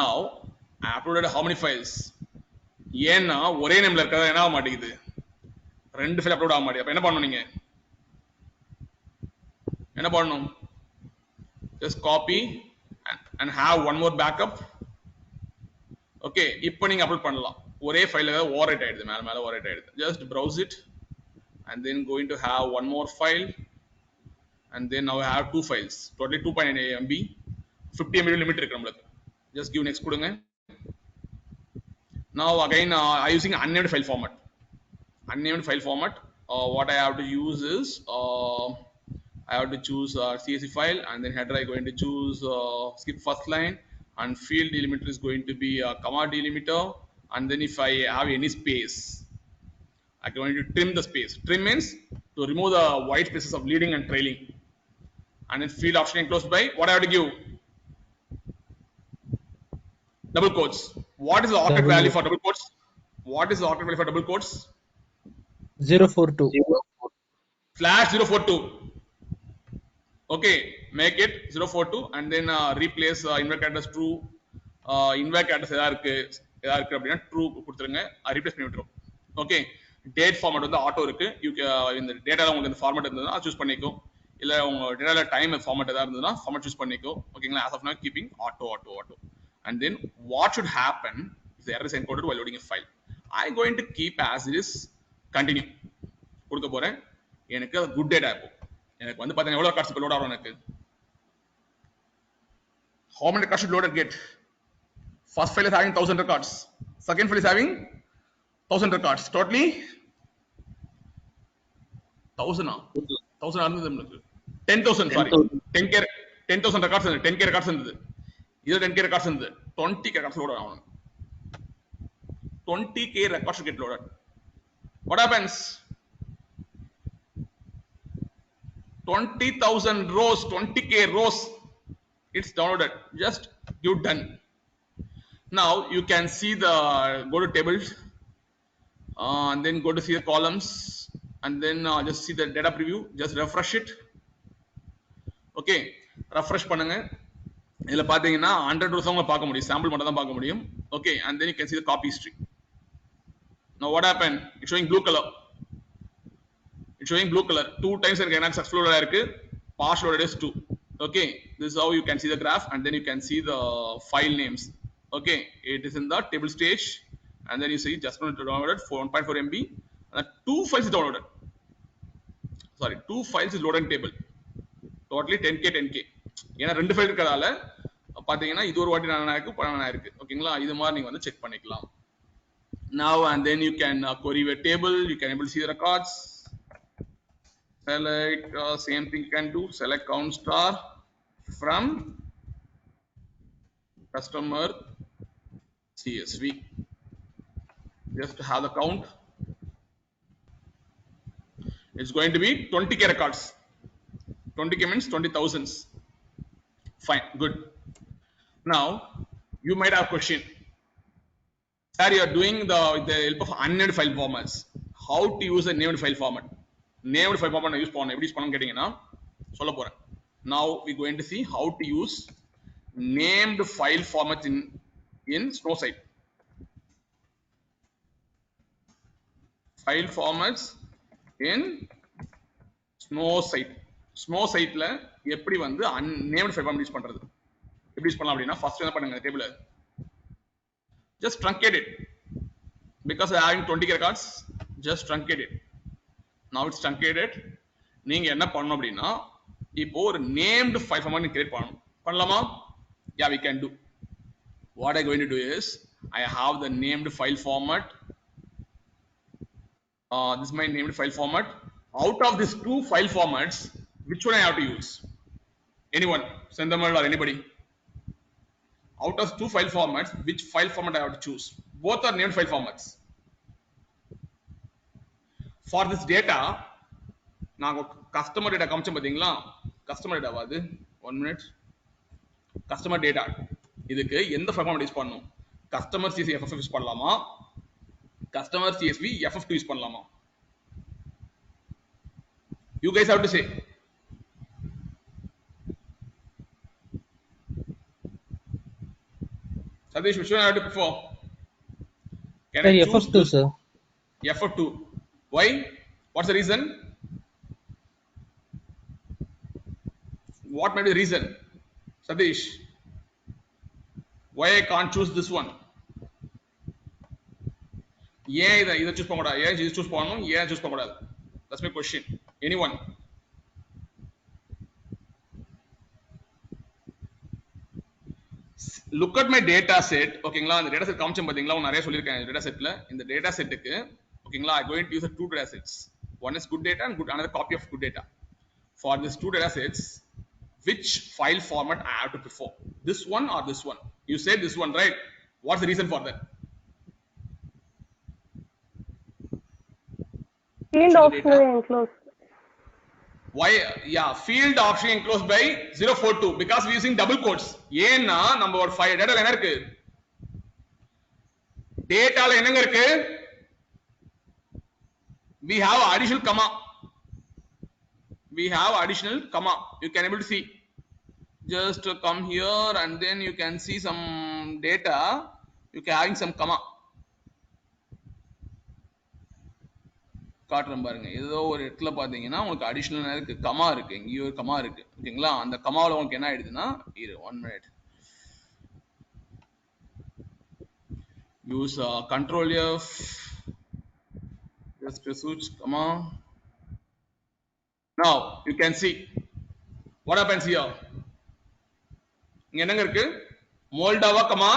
Now I uploaded how many files? ஏன்னா ஒரே நேம்ல இருக்கறத என்ன ஆக மாட்டேங்குது, ரெண்டு ஃபைல் அப்லோட் ஆக மாட்டேங்குது. அப்ப என்ன பண்ணணும், நீங்க என்ன பண்ணணும், just copy and have one more backup. okay, இப்போ நீங்க அப்லோட் பண்ணலாம். ஒரே ஃபைல் ஓவர்ரைட் ஆயிடுது, மேல ஓவர்ரைட் ஆயிடுது. just browse it and then going to have one more file and then now I have two files, totally 2.9 MB, 50 MB limit இருக்கு நமக்கு. just give next கொடுங்க. now again I using unnamed file format. Unnamed file format, what I have to use is I have to choose CSV file, and then header I going to choose skip first line, and field delimiter is going to be a comma delimiter, and then if I have any space I'm going to trim the space. Trim means to remove the white spaces of leading and trailing. And then field option enclosed by, what I have to give, double quotes. What is the octet value for double quotes? What is the octet value for double quotes? 042. Slash 042. okay, make it 042 and then replace inverted characters true. inverted characters எதா இருக்கு அப்படினா true கொடுத்துருங்க, replace பண்ணி விட்டுரும். okay, date format வந்து auto இருக்கு. இந்த டேட்டால உங்களுக்கு இந்த ஃபார்மட் இருந்ததுன்னா சூஸ் பண்ணிக்கோ, இல்ல உங்க டேட்டால டைம் ஃபார்மட் ஏதா இருந்ததுன்னா ஃபார்மட் சூஸ் பண்ணிக்கோ. ஓகேங்களா? as of now keeping auto. and then what should happen if the error is encoded while loading a file? I going to keep as it is, continue கொடுக்க போறேன். எனக்கு good data இப்போ எனக்கு வந்து பாத்தீங்கன்னா எவ்வளவு ரெக்கார்ட்ஸ் லோட் ஆகும் எனக்கு, how many records should load and get? first file is having 1000 records, second file is having 1000 records, totally 1000 இருந்தது நமக்கு 10000 sorry 10,000 records இருந்தது, 10k records இருந்தது, இது 10k records இருந்தது, 20k records load ஆகும். 20k records get loaded. what happens? 20,000 rows, 20k rows, it's downloaded. just you done. now you can see the, go to tables and then go to see the columns and then just see the data preview, just refresh it. okay, refresh பண்ணுங்க. இதுல பாத்தீங்கன்னா 100 rows உங்க பார்க்க முடியும், sample மட்டும் தான் பார்க்க முடியும். okay, and then you can see the copy history. now what happened? it's showing blue color. it's showing blue color. 2 times எனக்கு successful load இருக்கு, past loaded is 2. okay, this is how you can see the graph, and then you can see the file names. okay, it is in the table stage, and then you see just downloaded 1.4 MB, and 2 files is downloaded. sorry, 2 files is loaded in table, totally 10k. ஏன்னா ரெண்டு file இருக்கதால பாத்தீங்கன்னா இது ஒரு வாட்டி நான் இருக்கு 12 இருக்கு. ஓகேங்களா? இது மாதிரி நீங்க வந்து செக் பண்ணிக்கலாம். now and then you can query a table, you can able to see the records, select same thing you can do, select count star from customer CSV, just to have the count. it's going to be 20k records. 20k means 20,000s. fine, good. now you might have a question, sir, you are doing the with the help of unnamed file formats, how to use a named file format? named file format use பண்ணனும், எப்படி use பண்ணனும் கேட்டிங்கனா சொல்ல போறேன். now we going to see how to use named file formats in Snowsight. file formats in Snowsight. Snowsightல எப்படி வந்து unnamed file format use பண்றது, எப்படி யூஸ் பண்ணலாம் அப்படினா ஃபர்ஸ்ட் என்ன பண்ணுங்க, table just truncate it, because I having 20k records, just truncate it. now it's truncated. நீங்க என்ன பண்ணனும் அப்படினா இப்போ ஒரு named file format நீ கிரியேட் பண்ணலாமா? yeah, we can do. what I going to do is I have the named file format. this is my named file format. out of these two file formats, which one I have to use? anyone, Sendamal or anybody? out of two file formats, which file format I have to choose? both are named file formats. for this data நாங்க customer data காமிச்சோம் பாத்தீங்களா, customer data வாது 1 minute. Customer data இதுக்கு எந்த file format use பண்ணனும்? Customer CSV FF use பண்ணலாமா, customer CSV FF2 use பண்ணலாமா? you guys have to say. Sadish, which one I have to prefer? Can Sir, I choose FF2, this? sir. FF2. Why? What's the reason? What might be the reason? Sadish, why I can't choose this one? ஏன் இதை choose பண்ண கூடாது? ஏன் இது choose பண்ணணும்? ஏன் choose பண்ண கூடாது? That's my question. Anyone? Look at my data set. ஓகேங்களா, அந்த டேட்டா செட் காமிச்சேன் பாத்தீங்களா? நிறைய சொல்லியிருக்கேன் டேட்டா செட்ல. இந்த டேட்டா செட்டுக்கு ஓகேங்களா, I going to use two data sets. One is good data and another copy of good data. For these two data sets, which file format I have to prefer? This one or this one? You said this one, right? What's the reason for that? Field optional enclosed. Why? Yeah, field option enclosed by 042 because we using double quotes. ஏன்னா நம்ம ஒரு file டேட்டால என்ன இருக்கு? டேட்டால என்னங்க இருக்கு? We have additional comma. We have additional comma. You can able to see. Just come here and then you can see some data. You can having some comma. காட்டுறேன் பாருங்க. ஏதோ ஒரு இடத்துல பாத்தீங்கன்னா உங்களுக்கு அடிஷனல் இருக்கு, கமா இருக்கு, இங்கேயும் ஒரு கமா இருக்கு. ஓகேங்களா, அந்த கமாவில் உங்களுக்கு என்ன ஆயிடுதுன்னா, இரு 1 minute. Use Control F. Just switch comma. Now you can see what happens here. இங்க என்னங்க இருக்கு? மோல்டாவா கமா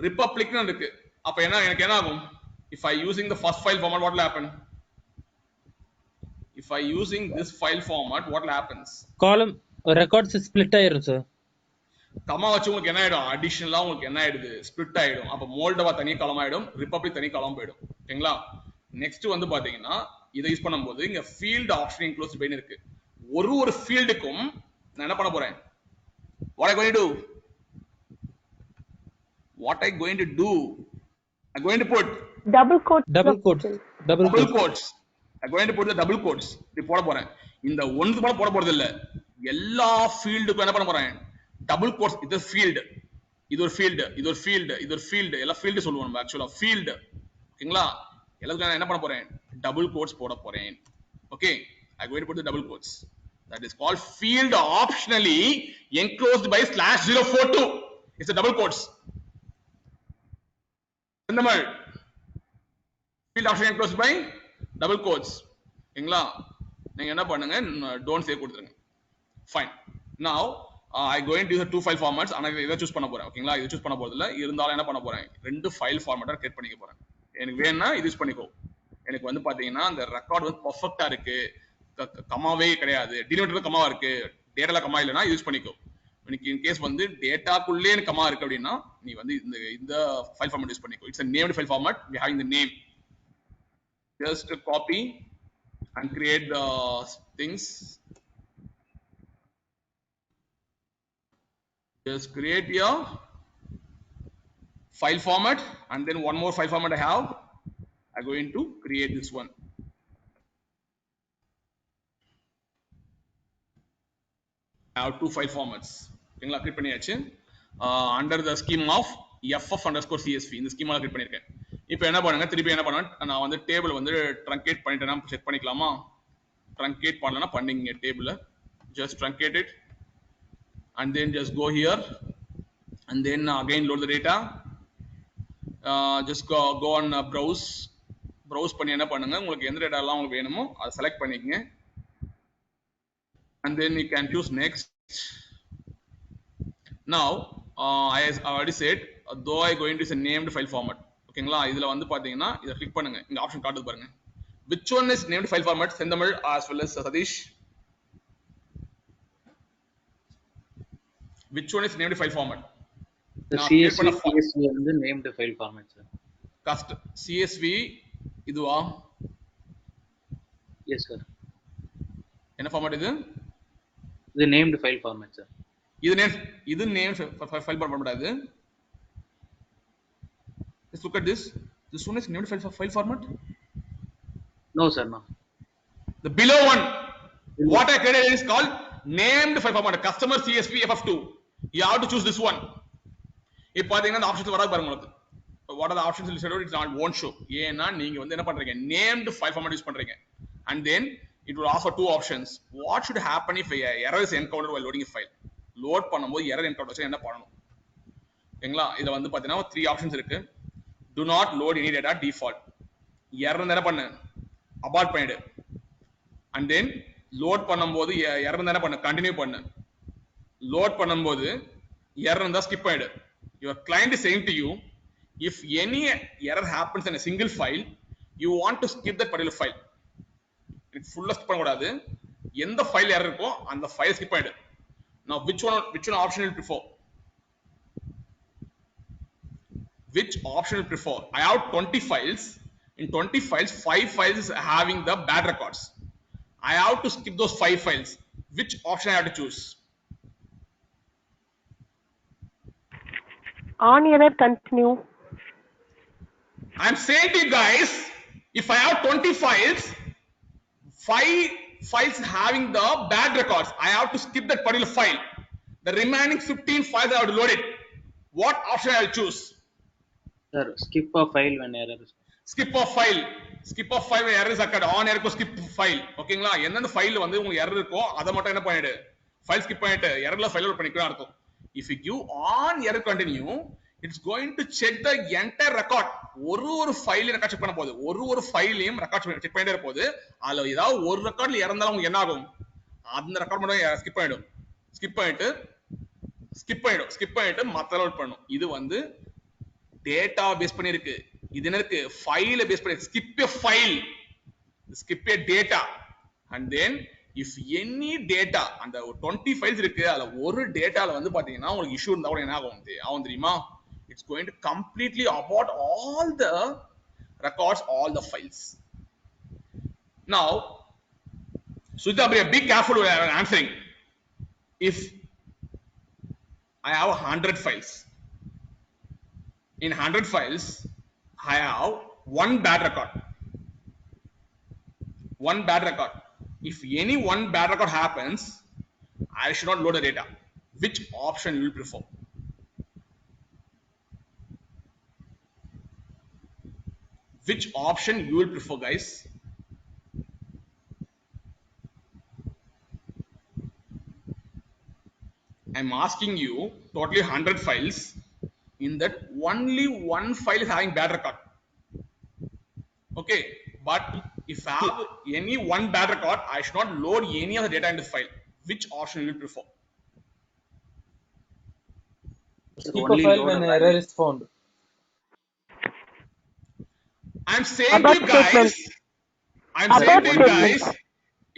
ரிப்பப்ளிக்னு இருக்கு. அப்ப என்ன எனக்கு என்ன ஆகும்? If I using the first file format, what will happen? If I using this file format, what will happens? Column records split ஆயிரும் sir. கமா வச்சு உங்களுக்கு என்ன ஆயிடும்? அடிஷனலா உங்களுக்கு என்ன ஆயிடுது? ஸ்ப்ளிட் ஆயிடும். அப்ப மோல்டவா தனி காலம் ஆயிடும், ரிப்பப்ளிக் தனி காலம் போயிடும். ஓகேங்களா, நெக்ஸ்ட் வந்து பாத்தீங்கன்னா இதை யூஸ் பண்ணும்போது இங்க ஃபீல்ட் ஆப்ஷன் இன்க்ளூஸ் பைன் இருக்கு. ஒரு ஃபீல்டுக்கும் நான் என்ன பண்ண போறேன்? What I going to do? What I going to do? I'm going to put Double quotes. Double quotes. Double double quotes. quotes. I'm going to put the double quotes. இப்படி போட போறேன். இந்த ஒன்று போட போறது இல்ல, எல்லா ஃபீல்டுக்கும் என்ன பண்ண போறேன்? Double quotes. இது ஃபீல்ட், இது ஒரு ஃபீல்ட், இது ஒரு ஃபீல்ட், இது ஒரு ஃபீல்ட், எல்லாம் ஃபீல்ட் சொல்லுவோம் நம்ம ஆக்சுவலா ஃபீல்ட். ஓகேங்களா, எல்லாத்துக்கும் நான் என்ன பண்ண போறேன்? டபுள் கோட்ஸ் போட போறேன். Okay, I'm going to put the double quotes. That is called field optionally enclosed by /042. It's a double quotes. இந்த மாதிரி field option enclosed by double quotes. ஓகேங்களா, நீங்க என்ன பண்ணுங்க, don't save கொடுத்துருங்க. Fine. Now I going to use two file formats. ஆனா இதை choose பண்ண போறேன். ஓகேங்களா, இது சூஸ் பண்ண போறது இல்ல, இருந்தாலும் என்ன பண்ண போறேன்? ரெண்டு ஃபைல் ஃபார்மேட்டா கிரியேட் பண்ணிக்க போறேன். எனக்கு வேணும்னா இது யூஸ் பண்ணிக்கோ. எனக்கு வந்து பாத்தீங்கன்னா அந்த ரெக்கார்ட் வந்து பெர்ஃபெக்ட்டா இருக்கு, கமாவே கிடையாது, டிலிமிட்டர்ல கமாவா இருக்கு, டேட்டால கமா இல்லைன்னா யூஸ் பண்ணிக்கோ. எனக்கு இன் கேஸ் வந்து டேட்டாக்குள்ளே எனக்கு கமா இருக்கு அப்படின்னா நீ வந்து இந்த ஃபைல் ஃபார்மேட் யூஸ் பண்ணிக்கோ. It's a named file format. We having the name. Just copy and create the things. Just create your file format and then one more file format I have. I'm going to create this one. I have two file formats. ஓகேங்களா, create பண்ணியாச்சு. Under the scheme of FF_CSV இந்த ஸ்கீமால create பண்ணிருக்கேன். இப்போ என்ன பண்ணுங்க, திருப்பி என்ன பண்ணுவேன், நான் வந்து டேபிள் வந்து ட்ரங்கேட் பண்ணிட்டேன்னா செக் பண்ணிக்கலாமா? ட்ரங்கேட் பண்ணலன்னா பண்ணிங்க டேபிள. Just truncate it and then just go here and then again load the data. Just go on browse பண்ணி என்ன பண்ணுங்க, உங்களுக்கு எந்த டேட்டா எல்லாம் உங்களுக்கு வேணுமோ அதை செலக்ட் பண்ணிக்கங்க. And then you can choose next. Now I already said though I going to use a named file format. ஓகேங்களா, இதுல வந்து பாத்தீங்கன்னா இதை கிளிக் பண்ணுங்க, இங்க ஆப்ஷன் காட்டுது பாருங்க. Which one is named file format? செந்தமிழ் as well as Sadish. Which one is named file format? The CSV வந்து named file format sir. CSV இதுவா? Yes sir. என்ன ஃபார்மட் இது? இது named file format sir. இது named file format இது. Let's look at this. This one is named file format? No sir, no. The below one, what I created is called named file format. Customer CSV FF2. You have to choose this one. இப்போ பாத்தீங்கன்னா இந்த options வராது பாருங்க உங்களுக்கு. what are the options listed out? It's not won't show. ஏன்னா நீங்க வந்து என்ன பண்றீங்க, named file format யூஸ் பண்றீங்க. And then it will offer two options. What should happen if error is encountered while loading a file? Load பண்ணும்போது error encounter ஆச்சு என்ன பண்ணணும்? ஓகேங்களா? இதுல வந்து பாத்தீங்கன்னா 3 ஆப்ஷன்ஸ் இருக்கு. Do not load any data default. Error என்ன பண்ணு, abort பண்ணிடு. And then லோட் பண்ணும்போது எரர் என்ன பண்ணு, கண்டினியூ பண்ணு. லோட் பண்ணும்போது எரர் இருந்தா ஸ்கிப் பண்ணிடு. Your client is saying to you, if any error happens in a single file, you want to skip that particular file. It's full skip பண்ணக்கூடாது. எந்த file error இருக்கோ அந்த ஃபைல் ஸ்கிப் பண்ணிடு. Now which one option you prefer? Which option you prefer? I have 20 files. In 20 files, 5 files is having the bad records. I have to skip those 5 files. Which option I have to choose? On error continue. I'm saying to you guys, if I have 20 files, 5 files having the bad records, I have to skip that particular file. The remaining 15 files I have to load it. What option I will choose? Sir, skip a file when error is. Skip a file. Skip a file when error is occurred. On error skip file. ஓகேங்களா? எந்தெந்த file வந்து உங்களுக்கு error இருக்கோ அதை மட்டும் என்ன பண்ணிடு, file skip பண்ணிட்டு எரர்ல ஃபைல் லோட் பண்ணிக்கலாம் அர்த்தம். If you give on error continue, it's going to check the entire record. ஒரு ஃபைல் ரெக்கார்ட் செக் பண்ண போகுது, ஒரு ஃபைலையும் ரெக்கார்ட் செக் பண்ணிட்டே இருப்போது. அதுல ஏதாவது ஒரு ரெக்கார்ட்ல இறந்தாலும் உங்களுக்கு என்ன ஆகும், அந்த ரெக்கார்ட் மட்டும் ஸ்கிப் பண்ணிடும். ஸ்கிப் பண்ணிட்டு மத்த லோட் பண்ணும். இது வந்து டேட்டா பேஸ் பண்ணி இருக்கு. இது என்ன இருக்கு, ஃபைல பேஸ் பண்ணி. Skip a file, skip a data. And then if any data, அந்த 20 files இருக்கு, அதுல ஒரு டேட்டால வந்து பாத்தீங்கன்னா உங்களுக்கு இஷ்யூ இருந்தா கூட என்ன ஆகும் தெரியுமா? It's going to completely abort all the records, all the files. Now, Sujita, be careful when answering. If I have 100 files, in 100 files, I have one bad record. One bad record. If any one bad record happens, I should not load the data. Which option you will prefer? Which option you will prefer, guys? I'm asking you totally 100 files. In that only one file is having bad record. Okay, but if I have any one bad record, I should not load any of the data in the file. Which option you will prefer? Keep a Only file load when a error value. is found. I'm saying to Abort you guys, statement. Abort statement.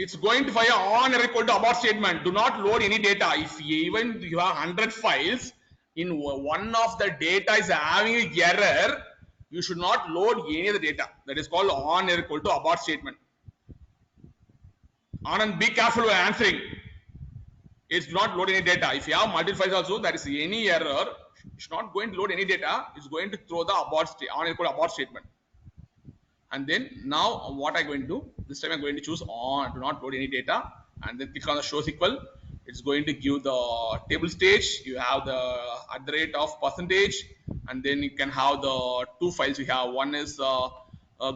it's going to fire on error equal to abort statement. Do not load any data. If even you have 100 files, in one of the data is having an error, you should not load any of the data. That is called on error equal to abort statement. Anand, be careful when answering. It's not load any data. If you have multiple files also, there is any error, it's not going to load any data. It's going to throw the abort on error equal to abort statement. And then now what I'm going to do, this time I'm going to choose on, do not load any data, and then click on the show SQL. It's going to give the table stage. You have the at the rate of percentage, and then you can have the two files we have. One is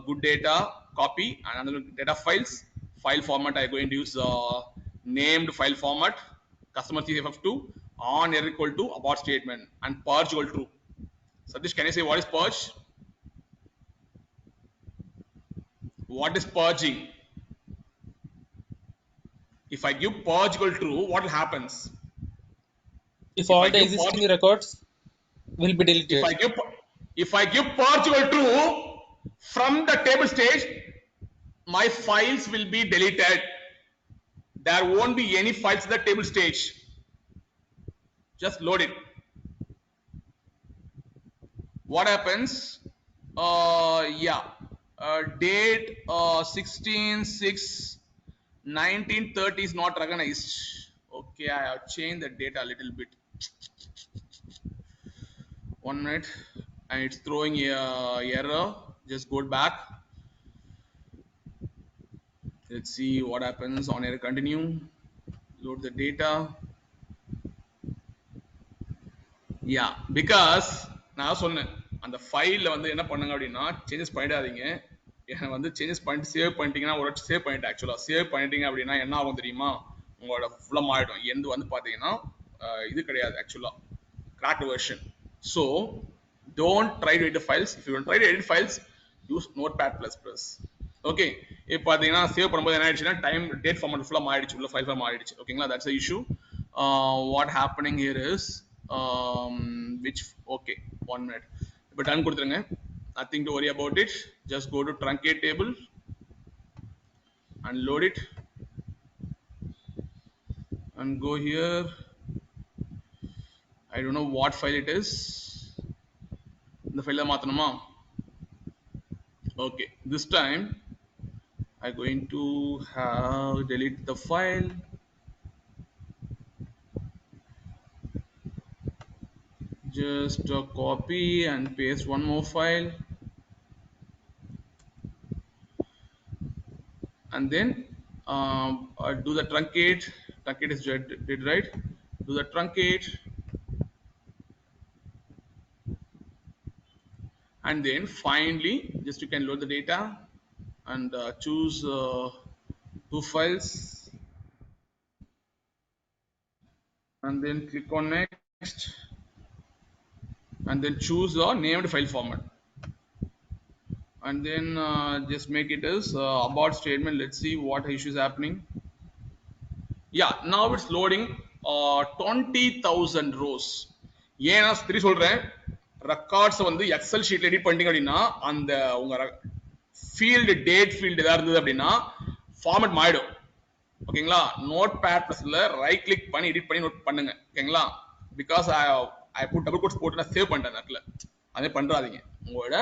good data copy and another data files. File format I'm going to use named file format, customer CFF2, on error equal to abort statement, and purge equal true. Satish, can you say what is purge? What is purging? If I give purge equal true, what happens? If all I the give existing purge- records will be deleted. If I give purge equal true, from the table stage, my files will be deleted. There won't be any files in the table stage. Just load it. What happens? Date 16/6/1930 is not recognized. Okay, I have changed the data a little bit. 1 minute, and it's throwing a error. Just go back. Let's see what happens on error continue. Load the data. Yeah because நான் சொன்னேன் அந்த ஃபைல்ல வந்து என்ன பண்ணுங்க அப்படின்னா changes பண்ணிடாதீங்க. ஏன்னா வந்து சேஞ்சஸ் பண்ணிட்டு சேவ் பண்ணிட்டீங்கன்னா ஒரு சேவ் பண்ணிட்டு ஆக்சுவலா சேவ் பண்ணிட்டீங்க அப்படின்னா என்ன ஆகும் தெரியுமா, உங்களோட ஃபுல்லா மாறிடும். எந்த வந்து பாத்தீங்கன்னா இது கிடையாது ஆக்சுவலா cracked version. So don't try to edit files. If you want to try to edit files, use Notepad++. Okay இப்போ பாத்தீங்கன்னா சேவ் பண்ணும்போது என்ன ஆயிடுச்சுன்னா டைம் டேட் ஃபார்மட் ஃபுல்லா மாறிடுச்சு, உள்ள ஃபைல் ஃபார்ம் மாறிடுச்சு. ஓகேங்களா, that's the issue. What happening here is which okay 1 minute. இப்போ டன் கொடுத்துருங்க, nothing to worry about it. Just go to truncate table and load it and go here. I don't know what file it is. இந்த ஃபைல மாத்தணுமா? Okay, this time I'm going to have delete the file. Just copy and paste one more file, and then do the truncate. Truncate is did right. Do the truncate, and then finally just you can load the data and choose two files, and then click on next, and then choose the named file format, and then just make it as abort statement. Let's see what issue is happening. Yeah, now it's loading 20,000 rows. ஏன் நான் 3 சொல்றேன், records வந்து XL ஷீட்ல edit பண்ணிட்டீங்க அப்படின்னா அந்த உங்க field date field ஏதாவது இருந்தது அப்படின்னா ஃபார்மட் மாறிடும். ஓகேங்களா, நோட் பேட் பிளஸ்ல ரைட் கிளிக் பண்ணி எடிட் பண்ணி நோட் பண்ணுங்க. ஓகேங்களா, because I put double quotes போட்டு நான் சேவ் பண்ணிட்டேன் இடத்துல. அதே பண்றாதீங்க. உங்களோட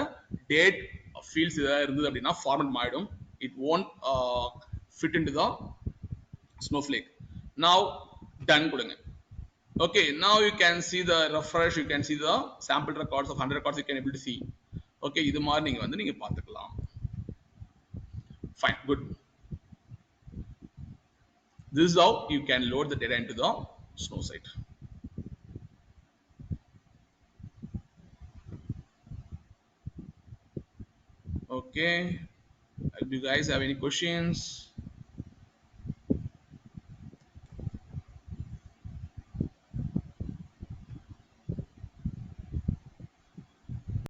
டேட் ஃபீல்ட்ஸ் ஏதாவது இருந்தது அப்படின்னா ஃபார்மட் மாறிடும். It won't fit into the Snowflake. Now done கொடுங்க. Okay, now you can see the refresh, you can see the sample records of 100 records you can able to see. Okay, இது மாதிரி நீங்க வந்து நீங்க பார்த்துக்கலாம். Fine, good. This is how you can load the data into the Snow site. Okay, do you guys have any questions?